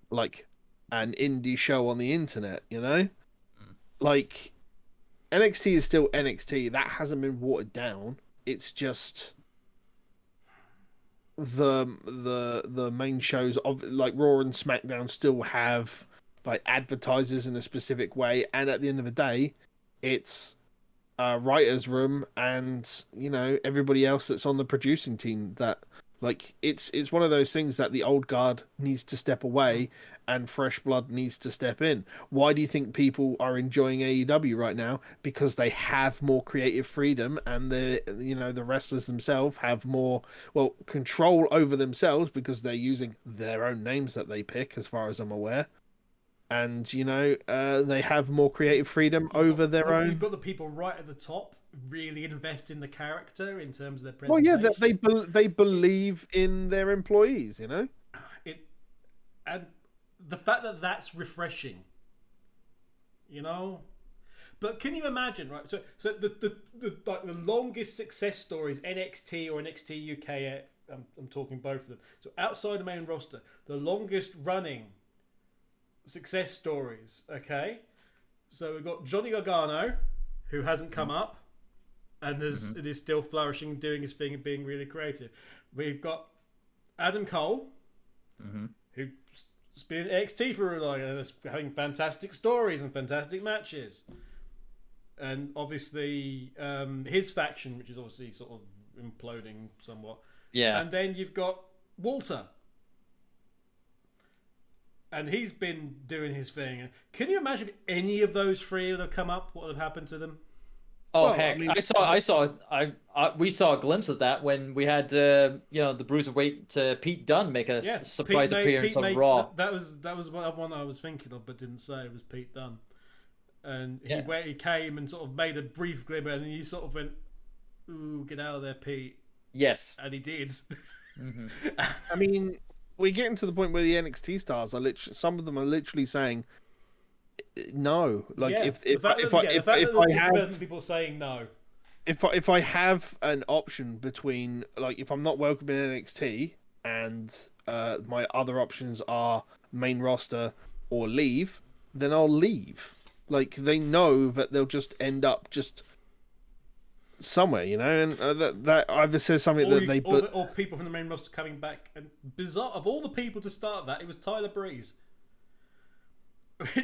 like an indie show on the internet, like NXT is still NXT. That hasn't been watered down. It's just the main shows of like Raw and SmackDown still have like advertisers in a specific way, and at the end of the day, it's a writer's room and everybody else that's on the producing team that like it's one of those things that the old guard needs to step away and fresh blood needs to step in. Why do you think people are enjoying AEW right now? Because they have more creative freedom, and the wrestlers themselves have more control over themselves because they're using their own names that they pick, as far as I'm aware. And they have more creative freedom over their own. You've got the people right at the top really invest in the character in terms of their presentation. Well, yeah, they believe in their employees, and the fact that that's refreshing, But can you imagine, right? So the longest success stories, NXT or NXT UK, I'm talking both of them. So outside the main roster, the longest running success stories, okay? So we've got Johnny Gargano, who hasn't come up, and it is still flourishing, doing his thing and being really creative. We've got Adam Cole, who's been in NXT for a long time and is having fantastic stories and fantastic matches. And obviously his faction, which is obviously sort of imploding somewhat. Yeah. And then you've got Walter. and he's been doing his thing. Can you imagine if any of those three would have come up? What would have happened to them? Oh Well, heck! I mean- We saw a glimpse of that when we had the Bruiserweight Pete Dunne make a surprise appearance on Raw. That was one I was thinking of, but didn't say. It was Pete Dunne, and he came and sort of made a brief glimmer, and then he sort of went, "Ooh, get out of there, Pete." Yes, and he did. Mm-hmm. I mean, we're getting to the point where the NXT stars are some of them are literally saying no. Like if I have people saying no, if I have an option between, like, if I'm not welcome in NXT and my other options are main roster or leave, then I'll leave. Like, they know that they'll just end up just somewhere, and that either says something or people from the main roster coming back. And bizarre, of all the people to start that, it was Tyler Breeze.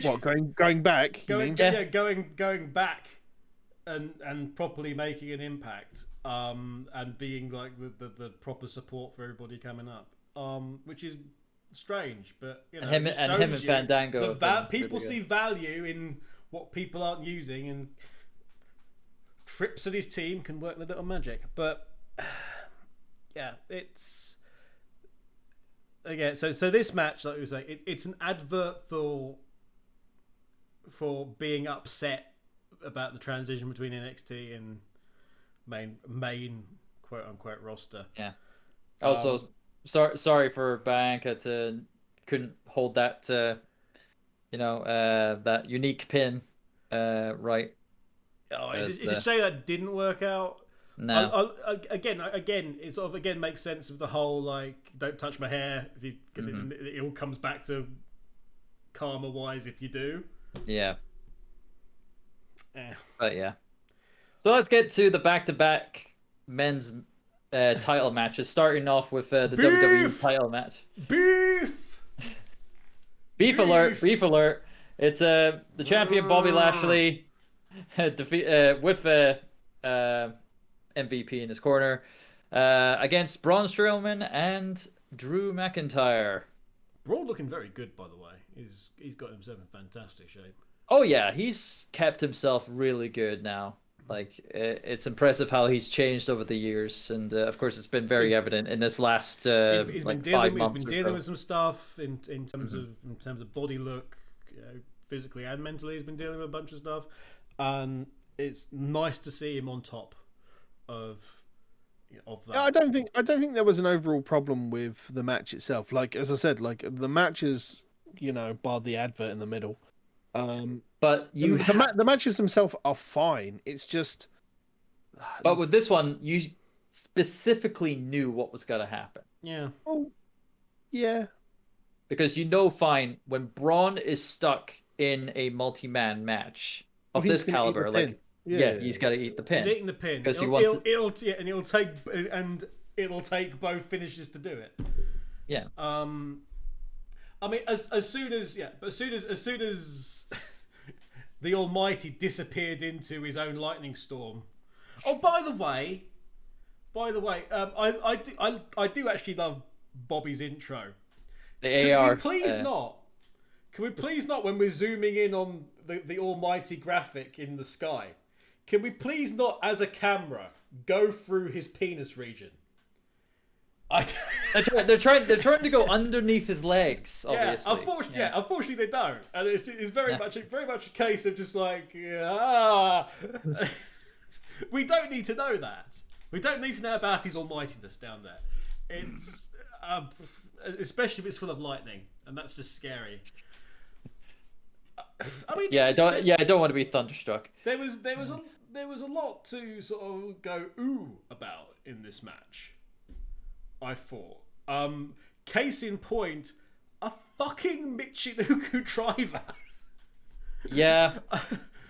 What, going back? Going back and properly making an impact, and being like the proper support for everybody coming up, which is strange, but him and Fandango. People see value in what people aren't using, and Trips and his team can work the little magic. But yeah, it's again. So this match, like we were saying, it's an advert for being upset about the transition between NXT and main quote unquote roster. Yeah. Also, sorry for Bianca couldn't hold that that unique pin right. Oh, it's a shame that didn't work out. No. Again, it sort of makes sense of the whole, like, don't touch my hair. If you, it all comes back to karma wise if you do. Yeah. But yeah. So let's get to the back-to-back men's title matches, starting off with the WWE title match. Beef alert! It's the champion Bobby Lashley with MVP in his corner against Braun Strowman and Drew McIntyre. Braun looking very good, by the way. He's got himself in fantastic shape. Oh yeah, he's kept himself really good now. Like, it's impressive how he's changed over the years, and of course it's been very evident in this last he's like been 5 months. He's been dealing with some stuff in terms of body look, physically and mentally. He's been dealing with a bunch of stuff, and it's nice to see him on top of that. I don't think there was an overall problem with the match itself. Like, as I said, like, the matches, bar the advert in the middle. But the matches themselves are fine. It's just. But with this one, you specifically knew what was going to happen. Yeah. Oh, yeah. Because fine, when Braun is stuck in a multi-man match of this caliber, like, he's got to eat the pin. He's eating the pin because it'll take both finishes to do it. Yeah. I mean, as soon as the Almighty disappeared into his own lightning storm. Oh, by the way, I do actually love Bobby's intro. Can we please not, when we're zooming in on the Almighty graphic in the sky, can we please not, as a camera, go through his penis region? They're trying to go underneath his legs. Obviously, unfortunately they don't, and it's very much a case of just like, we don't need to know that. We don't need to know about his almightiness down there. It's especially if it's full of lightning, and that's just scary. I mean, I don't want to be thunderstruck. There was a lot to sort of go ooh about in this match, I thought. Case in point, a fucking Michinoku driver. Yeah.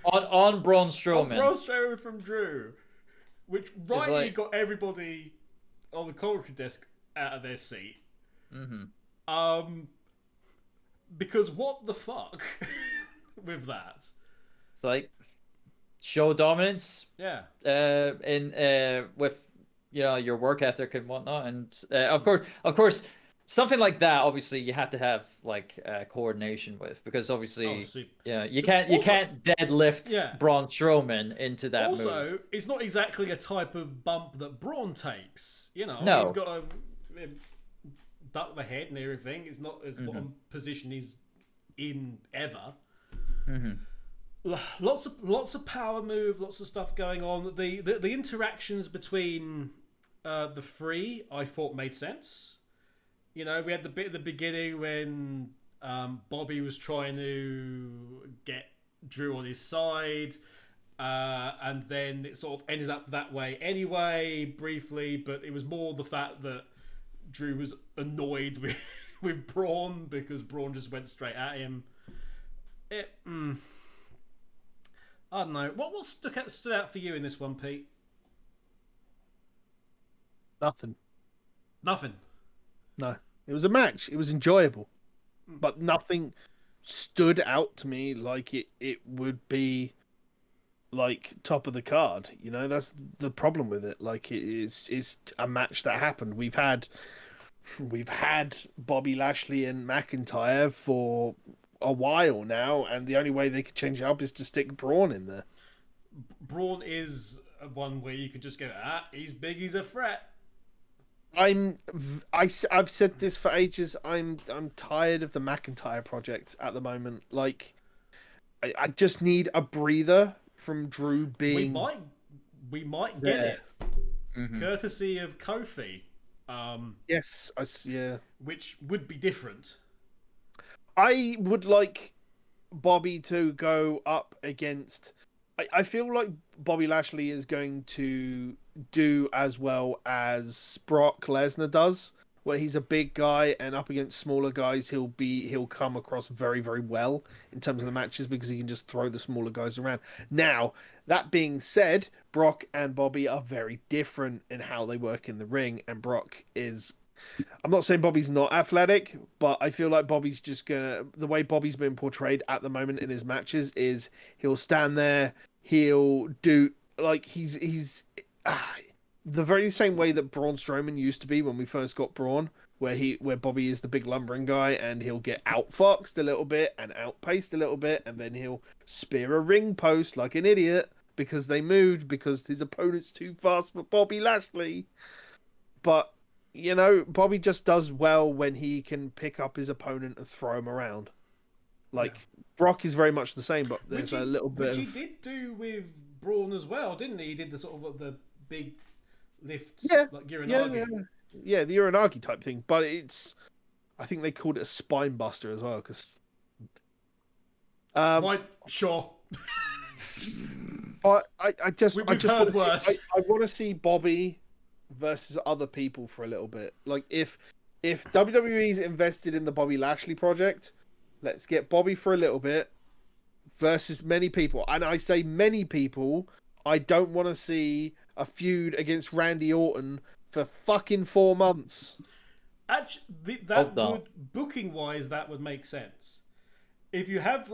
on Braun Strowman. Braun Strowman from Drew, which rightly got everybody on the commentary desk out of their seat. Mm-hmm. Because what the fuck with that? It's like, show dominance. Yeah. With your work ethic and whatnot, and of course something like that, obviously, you have to have like coordination with, because obviously, you can't deadlift Braun Strowman into that move. Also, it's not exactly a type of bump that Braun takes. You know, No. He's got to duck the head and everything. It's not as bottom position he's in ever. Lots of power move, lots of stuff going on. The interactions between the three, I thought, made sense. You know, we had the bit at the beginning when Bobby was trying to get Drew on his side, and then it sort of ended up that way anyway, briefly, but it was more the fact that Drew was annoyed with Braun because Braun just went straight at him. I don't know. What stood out for you in this one, Pete? Nothing. Nothing. No. It was a match. It was enjoyable. But nothing stood out to me like it would be like top of the card. You know, that's the problem with it. Like it's a match that happened. We've had Bobby Lashley and McIntyre for a while now, and the only way they could change it up is to stick Braun in there. Braun is one where you could just go, he's big, he's a threat. I've said this for ages. I'm tired of the McIntyre project at the moment. Like, I just need a breather from Drew being. We might get it, courtesy of Kofi. Yes, yeah. Which would be different. I would like Bobby to go up against. I feel like Bobby Lashley is going to do as well as Brock Lesnar does, where he's a big guy and up against smaller guys, he'll come across very, very well in terms of the matches because he can just throw the smaller guys around. Now, that being said, Brock and Bobby are very different in how they work in the ring, and Brock is. I'm not saying Bobby's not athletic, but I feel like Bobby's just gonna. The way Bobby's been portrayed at the moment in his matches is he'll stand there, he'll do like he's the very same way that Braun Strowman used to be when we first got Braun, where Bobby is the big lumbering guy and he'll get outfoxed a little bit and outpaced a little bit, and then he'll spear a ring post like an idiot because they moved because his opponent's too fast for Bobby Lashley. But you know, Bobby just does well when he can pick up his opponent and throw him around. Like, Brock is very much the same, but there's a little bit Which he did do with Braun as well, didn't he? He did the sort of the big lifts, like Uranagi. Yeah, the Uranagi type thing. But it's... I think they called it a spine buster as well, because... Sure. But I just heard worse. I want to see Bobby versus other people for a little bit. Like, if WWE's invested in the Bobby Lashley project, let's get Bobby for a little bit versus many people. And I say many people, I don't want to see a feud against Randy Orton for fucking 4 months. Actually, booking wise, that would make sense. If you have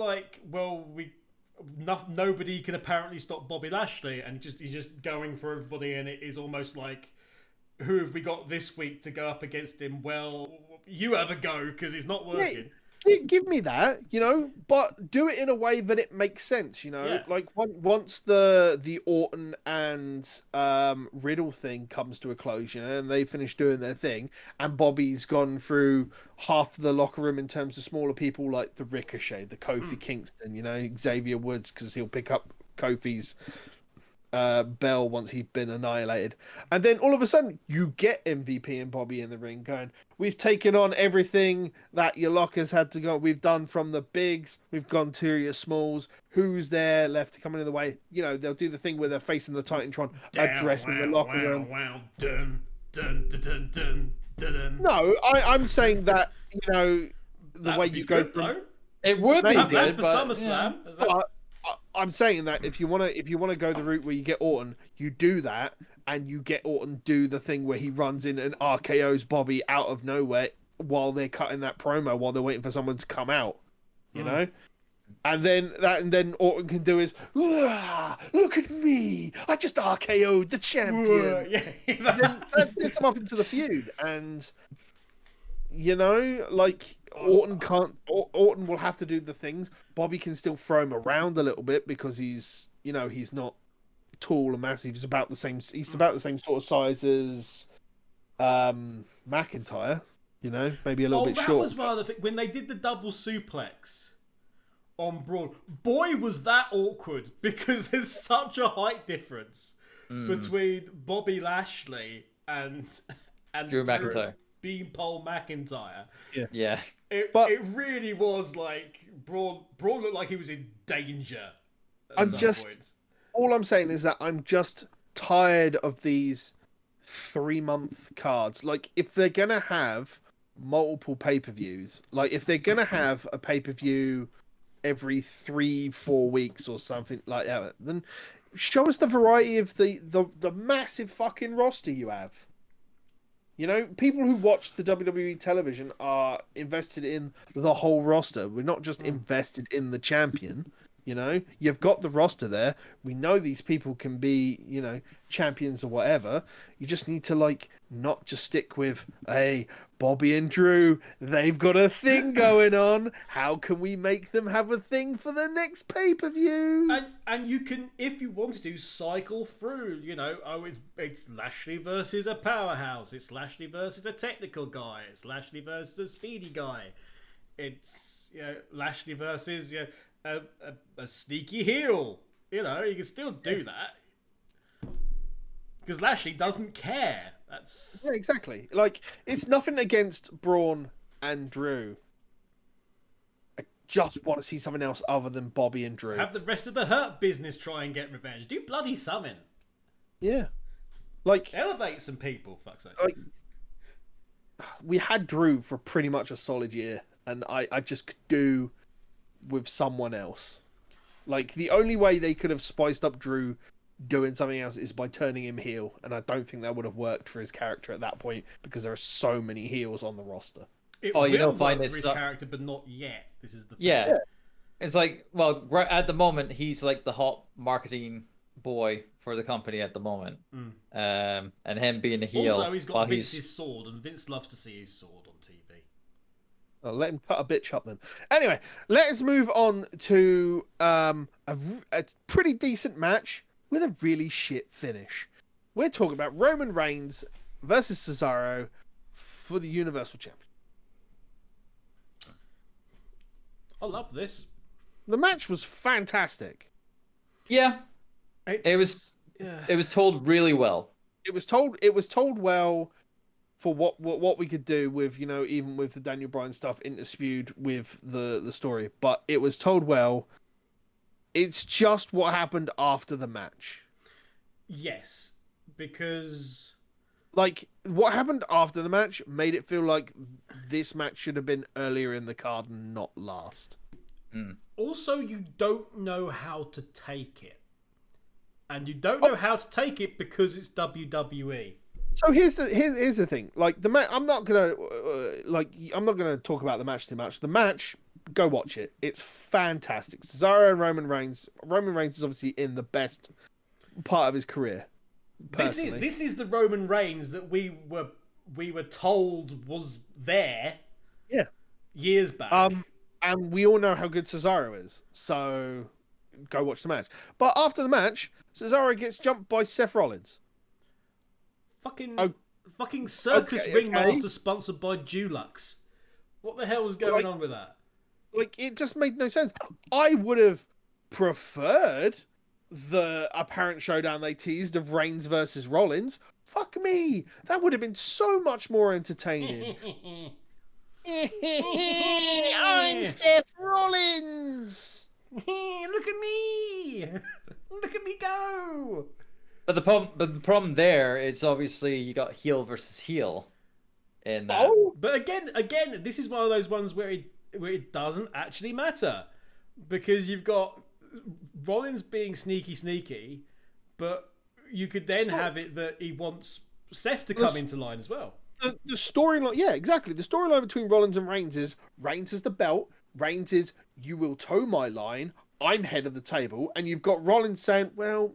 nobody can apparently stop Bobby Lashley, and he's just going for everybody, and it is almost like, who have we got this week to go up against him? Well, you have a go because he's not working. Yeah, give me that, you know, but do it in a way that it makes sense, you know. Yeah. Like once the Orton and Riddle thing comes to a close, you know, and they finish doing their thing, and Bobby's gone through half the locker room in terms of smaller people like the Ricochet, the Kofi Kingston, you know, Xavier Woods, because he'll pick up Kofi's bell once he'd been annihilated, and then all of a sudden you get MVP and Bobby in the ring going, we've taken on everything that your lockers had to go, we've done from the bigs, we've gone to your smalls, who's there left to come in the way, you know, they'll do the thing where they're facing the Titantron, addressing the locker room. Dun, dun, dun, dun, dun, dun. No, I'm saying that, you know, the way you go from... It would be good for but SummerSlam. Yeah. I'm saying that if you want to go the route where you get Orton, you do that, and you get Orton do the thing where he runs in and RKO's Bobby out of nowhere while they're cutting that promo, while they're waiting for someone to come out, you know. And then Orton can do his, look at me, I just RKO'd the champion. Yeah. Then that sets him up into the feud, and You know, like Orton can't. Orton will have to do the things. Bobby can still throw him around a little bit because he's, he's not tall and massive. He's about the same. He's about the same sort of size as McIntyre. Maybe a little bit short. That was one of the things when they did the double suplex on Braun. Boy, was that awkward because there's such a height difference between Bobby Lashley and Drew McIntyre. Beanpole McIntyre. Yeah. It really was like Braun looked like he was in danger. All I'm saying is that I'm just tired of these 3-month cards. Like, if they're gonna have multiple pay-per-views, like if they're gonna have a pay-per-view every 3-4 weeks or something like that, then show us the variety of the massive fucking roster you have. People who watch the WWE television are invested in the whole roster. We're not just invested in the champion. You've got the roster there. We know these people can be, champions or whatever. You just need to, not just stick with, hey, Bobby and Drew, they've got a thing going on. How can we make them have a thing for the next pay-per-view? And you can, if you wanted to, cycle through, it's Lashley versus a powerhouse. It's Lashley versus a technical guy. It's Lashley versus a speedy guy. It's, Lashley versus, a sneaky heel. You can still do that. Because Lashley doesn't care. Yeah, exactly. It's nothing against Braun and Drew. I just want to see something else other than Bobby and Drew. Have the rest of the Hurt Business try and get revenge. Do bloody something. Yeah. Elevate some people, fuck's sake. We had Drew for pretty much a solid year, and I just could do with someone else. The only way they could have spiced up Drew doing something else is by turning him heel, and I don't think that would have worked for his character at that point because there are so many heels on the roster. It will work for his character, but not yet. This is the thing. Yeah. It's right at the moment he's the hot marketing boy for the company at the moment, and him being a heel. Also, he's got Vince's sword, and Vince loves to see his sword on TV. I'll let him cut a bitch up then. Anyway, let's move on to a pretty decent match with a really shit finish. We're talking about Roman Reigns versus Cesaro for the Universal Championship. I love this. The match was fantastic. Yeah. It was told really well. It was told well for what we could do with, even with the Daniel Bryan stuff interspewed with the story. But it was told well. It's just what happened after the match. Yes, because what happened after the match made it feel like this match should have been earlier in the card and not last. Also, you don't know how to take it. And you don't know how to take it because it's WWE. So here's the thing. I'm not gonna talk about the match too much. The match, go watch it. It's fantastic. Cesaro and Roman Reigns. Roman Reigns is obviously in the best part of his career. This is the Roman Reigns that we were told was there. Yeah. Years back. And we all know how good Cesaro is. So go watch the match. But after the match, Cesaro gets jumped by Seth Rollins. Fucking circus ringmaster sponsored by Dulux. What the hell was going on with that? It just made no sense. I would have preferred the apparent showdown they teased of Reigns versus Rollins. Fuck me. That would have been so much more entertaining. I'm Seth Rollins. Look at me. Look at me go. But the problem there is obviously you got heel versus heel in that. But again, this is one of those ones where it doesn't actually matter because you've got Rollins being sneaky, but you could then have it that he wants Seth to come into line as well. The storyline, yeah, exactly. The storyline between Rollins and Reigns is the belt. Reigns is, you will toe my line. I'm head of the table, and you've got Rollins saying, well,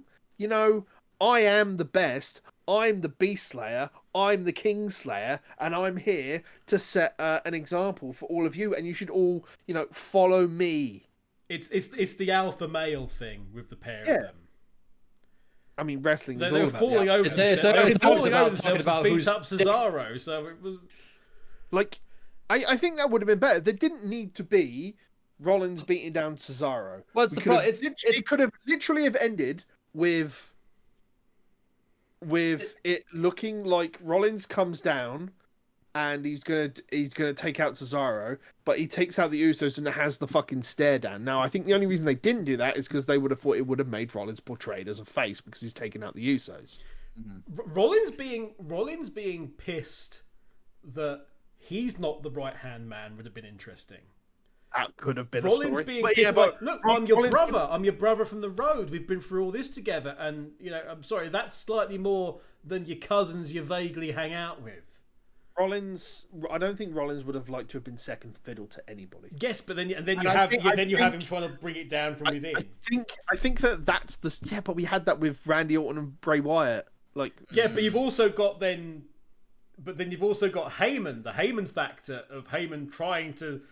I am the best. I'm the Beast Slayer, I'm the King Slayer, and I'm here to set an example for all of you, and you should all, follow me. It's the alpha male thing with the pair of them. I mean, wrestling was they all were about falling over themselves. They were falling over themselves to beat up Cesaro, so it was... Like, I think that would have been better. There didn't need to be Rollins beating down Cesaro. Well, it could have literally have ended with it looking like Rollins comes down and he's gonna take out Cesaro, but he takes out the Usos and has the fucking stare down. Now, I think the only reason they didn't do that is because they would have thought it would have made Rollins portrayed as a face because he's taken out the Usos. Mm-hmm. Rollins being pissed that he's not the right hand man would have been interesting. That could have been Rollins a story. being pissed, look, I'm your brother. I'm your brother from the road. We've been through all this together, and I'm sorry, that's slightly more than your cousins you vaguely hang out with. Rollins, I don't think Rollins would have liked to have been second fiddle to anybody. Yes, but then you have him trying to bring it down from within. I think that's the but we had that with Randy Orton and Bray Wyatt. But you've also got Heyman, the Heyman factor of Heyman trying to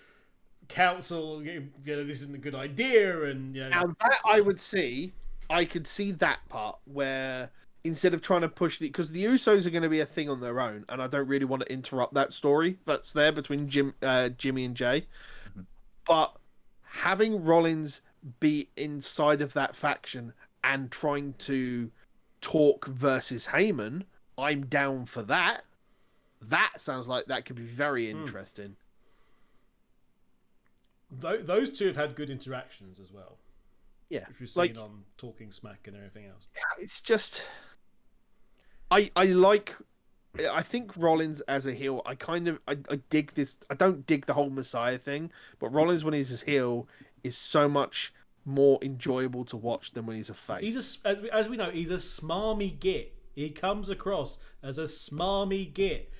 counsel, this isn't a good idea, and Now that I could see that part where instead of trying to push because the Usos are going to be a thing on their own, and I don't really want to interrupt that story that's there between Jimmy and Jay. Mm-hmm. But having Rollins be inside of that faction and trying to talk versus Heyman, I'm down for that. That sounds like that could be very interesting. Those two have had good interactions as well. Yeah, if you've seen on Talking Smack and everything else. It's just, I think Rollins as a heel, I dig this. I don't dig the whole Messiah thing, but Rollins when he's a heel is so much more enjoyable to watch than when he's a face. As we know, he's a smarmy git. He comes across as a smarmy git,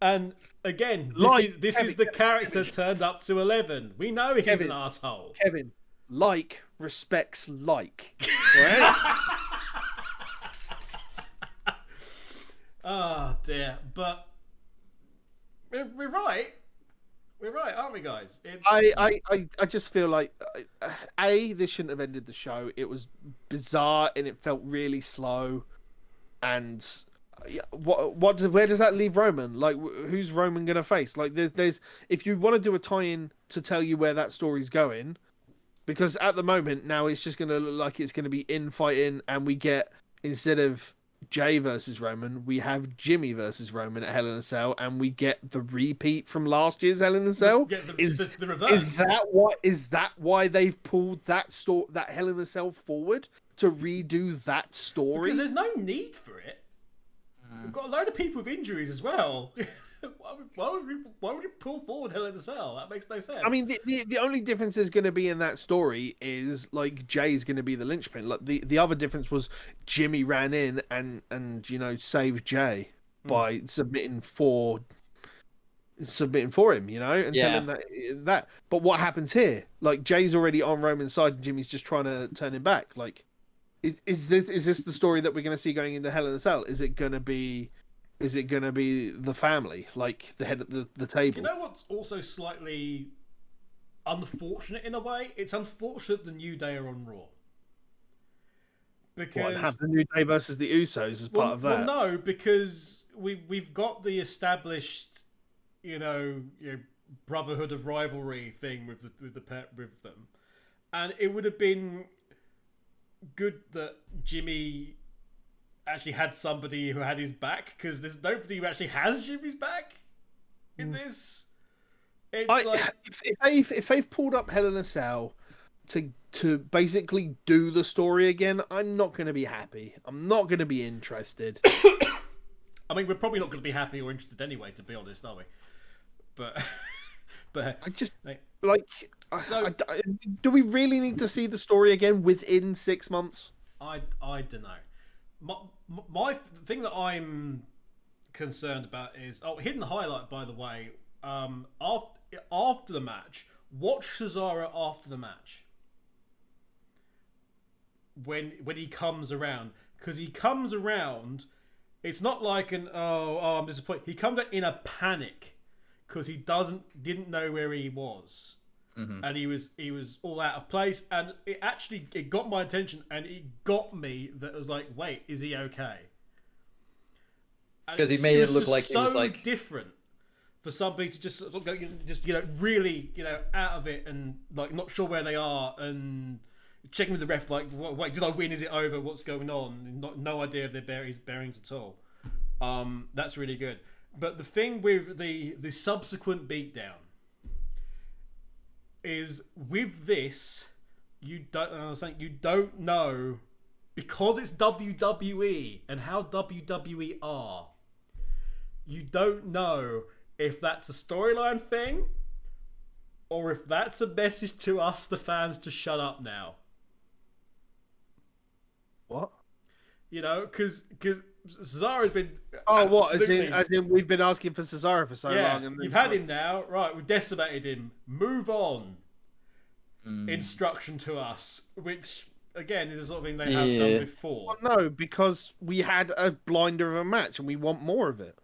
and again, this is the character turned up to 11. We know he's an asshole. Kevin, respects right? Oh dear, but we're right. We're right, aren't we, guys? I just feel like this shouldn't have ended the show. It was bizarre and it felt really slow. And where does that leave Roman? Like, who's Roman gonna face? Like, there's if you want to do a tie-in to tell you where that story's going, because at the moment now it's just gonna look like it's gonna be infighting, and we get, instead of Jay versus Roman, we have Jimmy versus Roman at Hell in a Cell, and we get the repeat from last year's Hell in a Cell. The reverse. Is that why they've pulled that Hell in a Cell forward to redo that story? Because there's no need for it. We've got a load of people with injuries as well. Why would you pull forward Hell in a Cell? That makes no sense. I mean, the only difference is going to be in that story is like Jay's going to be the linchpin. Like the other difference was Jimmy ran in and saved Jay by submitting for him, and telling him that. But what happens here? Like, Jay's already on Roman's side and Jimmy's just trying to turn him back. Like, is this the story that we're going to see going into Hell in a Cell? Is it going to be the family, like the head at the table? You know what's also slightly unfortunate in a way? It's unfortunate the New Day are on Raw. Because have the New Day versus the Usos as part of that? Well, no, because we've got the established, brotherhood of rivalry thing with them, and it would have been good that Jimmy actually had somebody who had his back, because there's nobody who actually has Jimmy's back in this. If they've pulled up Hell in a Cell to basically do the story again, I'm not going to be happy. I'm not going to be interested. I mean, we're probably not going to be happy or interested anyway, to be honest, are we? But I just do we really need to see the story again within 6 months? I don't know. My thing that I'm concerned about is hidden highlight, by the way. After the match, watch Cesaro after the match when he comes around, because he comes around It's not like I'm disappointed. He comes out in a panic because he didn't know where he was, and he was all out of place. And it got my attention, and it got me that it was like, wait, is he okay? Because he made it look like so he was like different for somebody to just sort of go, just really out of it and like not sure where they are and checking with the ref like, wait, did I win? Is it over? What's going on? No idea of his bearings at all. That's really good. But the thing with the subsequent beatdown is with this, you don't know, because it's WWE and how WWE are. You don't know if that's a storyline thing or if that's a message to us, the fans, to shut up now. What? Because Cesaro's been... Oh, what? As in we've been asking for Cesaro for so long. And you've had him now. Right, we've decimated him. Move on. Instruction to us. Which, again, is the sort of thing they have done before. Well, no, because we had a blinder of a match and we want more of it.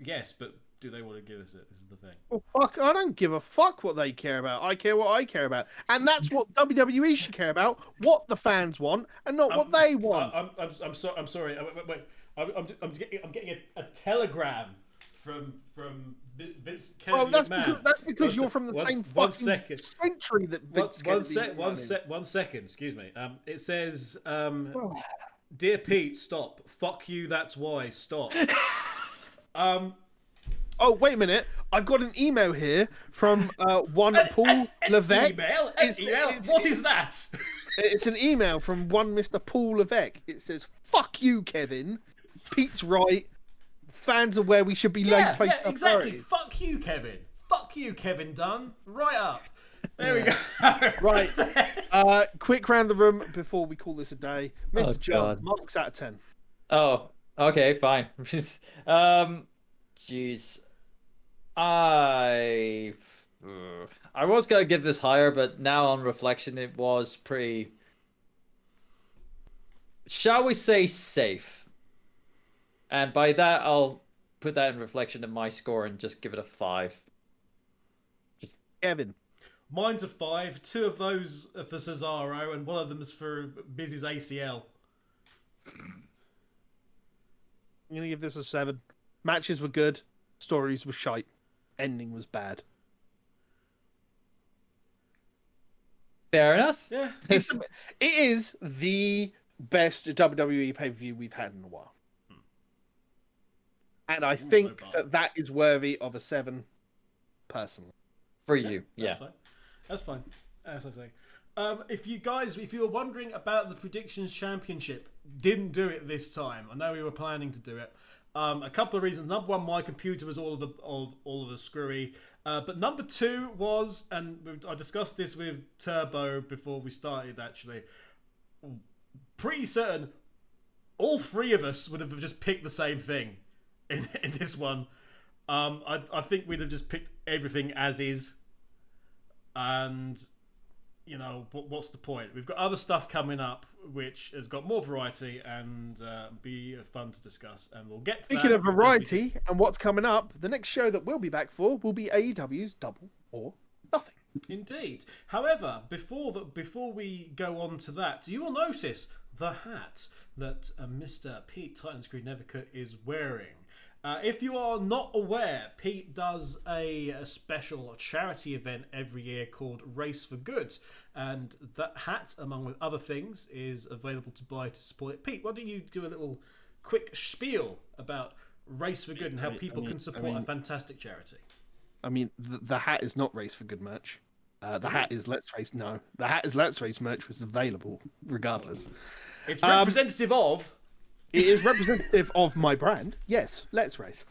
Yes, but do they want to give us it? This is the thing. Well, fuck, I don't give a fuck what they care about. I care what I care about. And that's what WWE should care about. What the fans want and not what they want. I'm sorry. Wait. I'm getting a telegram from Vince Kennedy. Oh, that's because you're from the same fucking century that Vince Kennedy. One second. Excuse me. It says, "Dear Pete, stop. Fuck you. That's why. Stop." Oh, wait a minute. I've got an email here from one Paul Levesque. Email? What is that? It's an email from one Mr. Paul Levesque. It says, "Fuck you, Kevin. Pete's right. Fans are where we should be laid place exactly. authority." Fuck you, Kevin. Fuck you, Kevin Dunn. Right up. There we go. Right. Quick round the room before we call this a day. Mr. John, marks out of 10. Oh, okay, fine. Jeez. I was gonna give this higher, but now on reflection, it was pretty, shall we say, safe. And by that, I'll put that in reflection of my score and just give it a 5. Just Kevin. Mine's a 5. 2 of those are for Cesaro, and one of them is for Busy's ACL. I'm gonna give this a 7. Matches were good. Stories were shite. Ending was bad. fair enough. Yeah. It is the best WWE pay-per-view we've had in a while. And I think that is worthy of a 7, personally. For you, yeah. That's fine. That's what I'm saying. If you were wondering about the Predictions Championship, didn't do it this time. I know we were planning to do it. A couple of reasons. Number one, my computer was all of a screwy. But number two was, and I discussed this with Turbo before we started. Actually, pretty certain all three of us would have just picked the same thing in this one. I think we'd have just picked everything as is, and you know, what's the point? We've got other stuff coming up which has got more variety and be fun to discuss, and we'll get to Speaking of variety and what's coming up, the next show that we'll be back for will be AEW's Double or Nothing. Indeed. However, before we go on to that, you will notice the hat that Mr. Pete Titans Creed Nevercut is wearing. If you are not aware, Pete does a special charity event every year called Race for Good, and that hat, among other things, is available to buy to support it. Pete, why don't you do a little quick spiel about Race for Good and how people can support a fantastic charity? I mean, the hat is not Race for Good merch. The hat is Let's Race. No, the hat is Let's Race merch, which is available regardless. It's representative of. It is representative of my brand. Yes, Let's Race.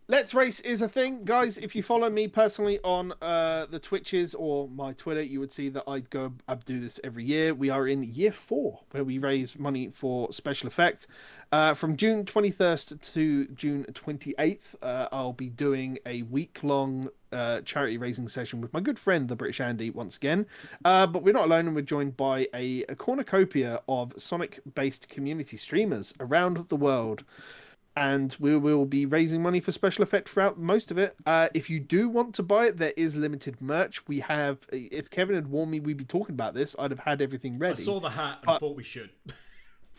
Let's Race is a thing, guys. If you follow me personally on the Twitches or my Twitter, you would see that I do this every year. We are in year 4, where we raise money for special effect. From June 21st to June 28th, I'll be doing a week-long charity raising session with my good friend, the British Andy, once again. But we're not alone, and we're joined by a cornucopia of Sonic-based community streamers around the world. And we will be raising money for special effect throughout most of it. If you do want to buy it, there is limited merch. We have, if Kevin had warned me we'd be talking about this, I'd have had everything ready. I saw the hat and thought we should.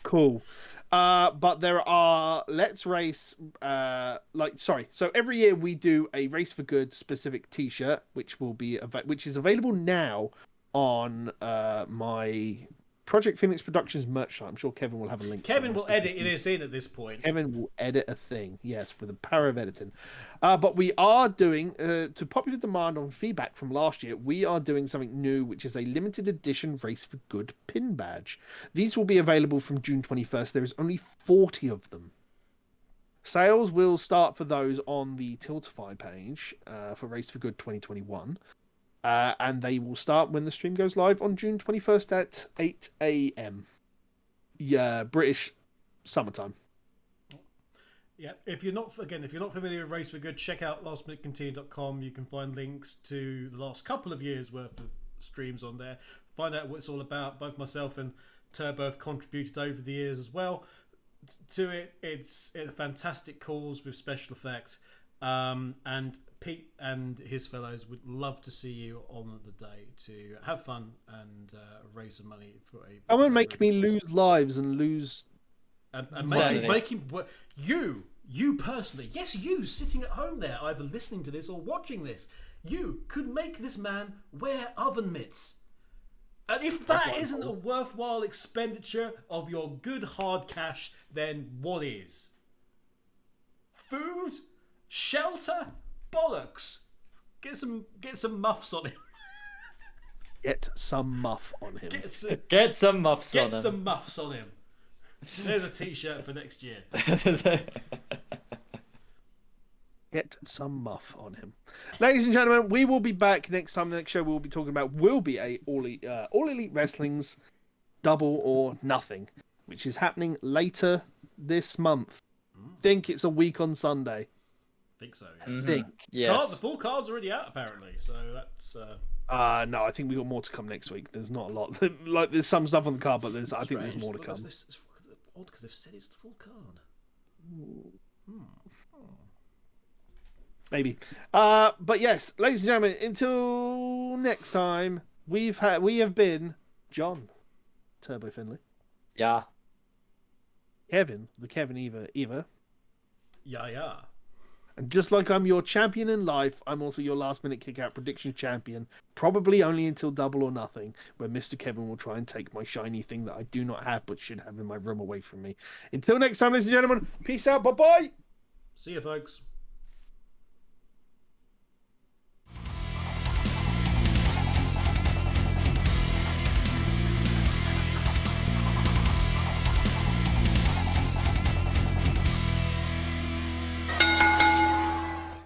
Cool. But there are Let's Race, so every year we do a Race for Good specific t-shirt, which is available now on my Project Phoenix Productions merch site. I'm sure Kevin will have a link. Kevin will edit this in at this point. Kevin will edit a thing, yes, with the power of editing. But we are doing, to popular demand on feedback from last year, we are doing something new, which is a limited edition Race for Good pin badge. These will be available from June 21st. There is only 40 of them. Sales will start for those on the Tiltify page for Race for Good 2021. And they will start when the stream goes live on June 21st at 8 a.m. Yeah, British summertime. Yeah, if you're not familiar with Race for Good, check out lastminutecontinue.com. You can find links to the last couple of years worth of streams on there. Find out what it's all about. Both myself and Turbo have contributed over the years as well to it. It's a fantastic cause with special effects. And Pete and his fellows would love to see you on the day to have fun and raise some money for a. I'm gonna make me lose lives and lose. And making you personally, yes, you sitting at home there, either listening to this or watching this, you could make this man wear oven mitts. And if that isn't a worthwhile expenditure of your good hard cash, then what is? Food? Shelter? Bollocks. Get some muffs on him. Get some muff on him. Get some muffs on him. Get some muffs on him. There's a t-shirt for next year. Get some muff on him. Ladies and gentlemen, we will be back next time. The next show we'll be talking about will be a All Elite Wrestling's Double or Nothing, which is happening later this month. Think it's a week on Sunday. Think so. Yeah. Think. Yes. The full card's already out apparently, so that's. No, I think we got more to come next week. There's not a lot. Like there's some stuff on the card, but I think there's more to come. It's odd because they've said it's the full card. Maybe. But yes, ladies and gentlemen, until next time, we have been John, Turbo Finley. Yeah. Kevin, the Kevin Eva. Yeah. And just like I'm your champion in life, I'm also your last minute kick out prediction champion. Probably only until Double or Nothing, where Mr. Kevin will try and take my shiny thing that I do not have but should have in my room away from me. Until next time, ladies and gentlemen, peace out. Bye bye. See you, folks.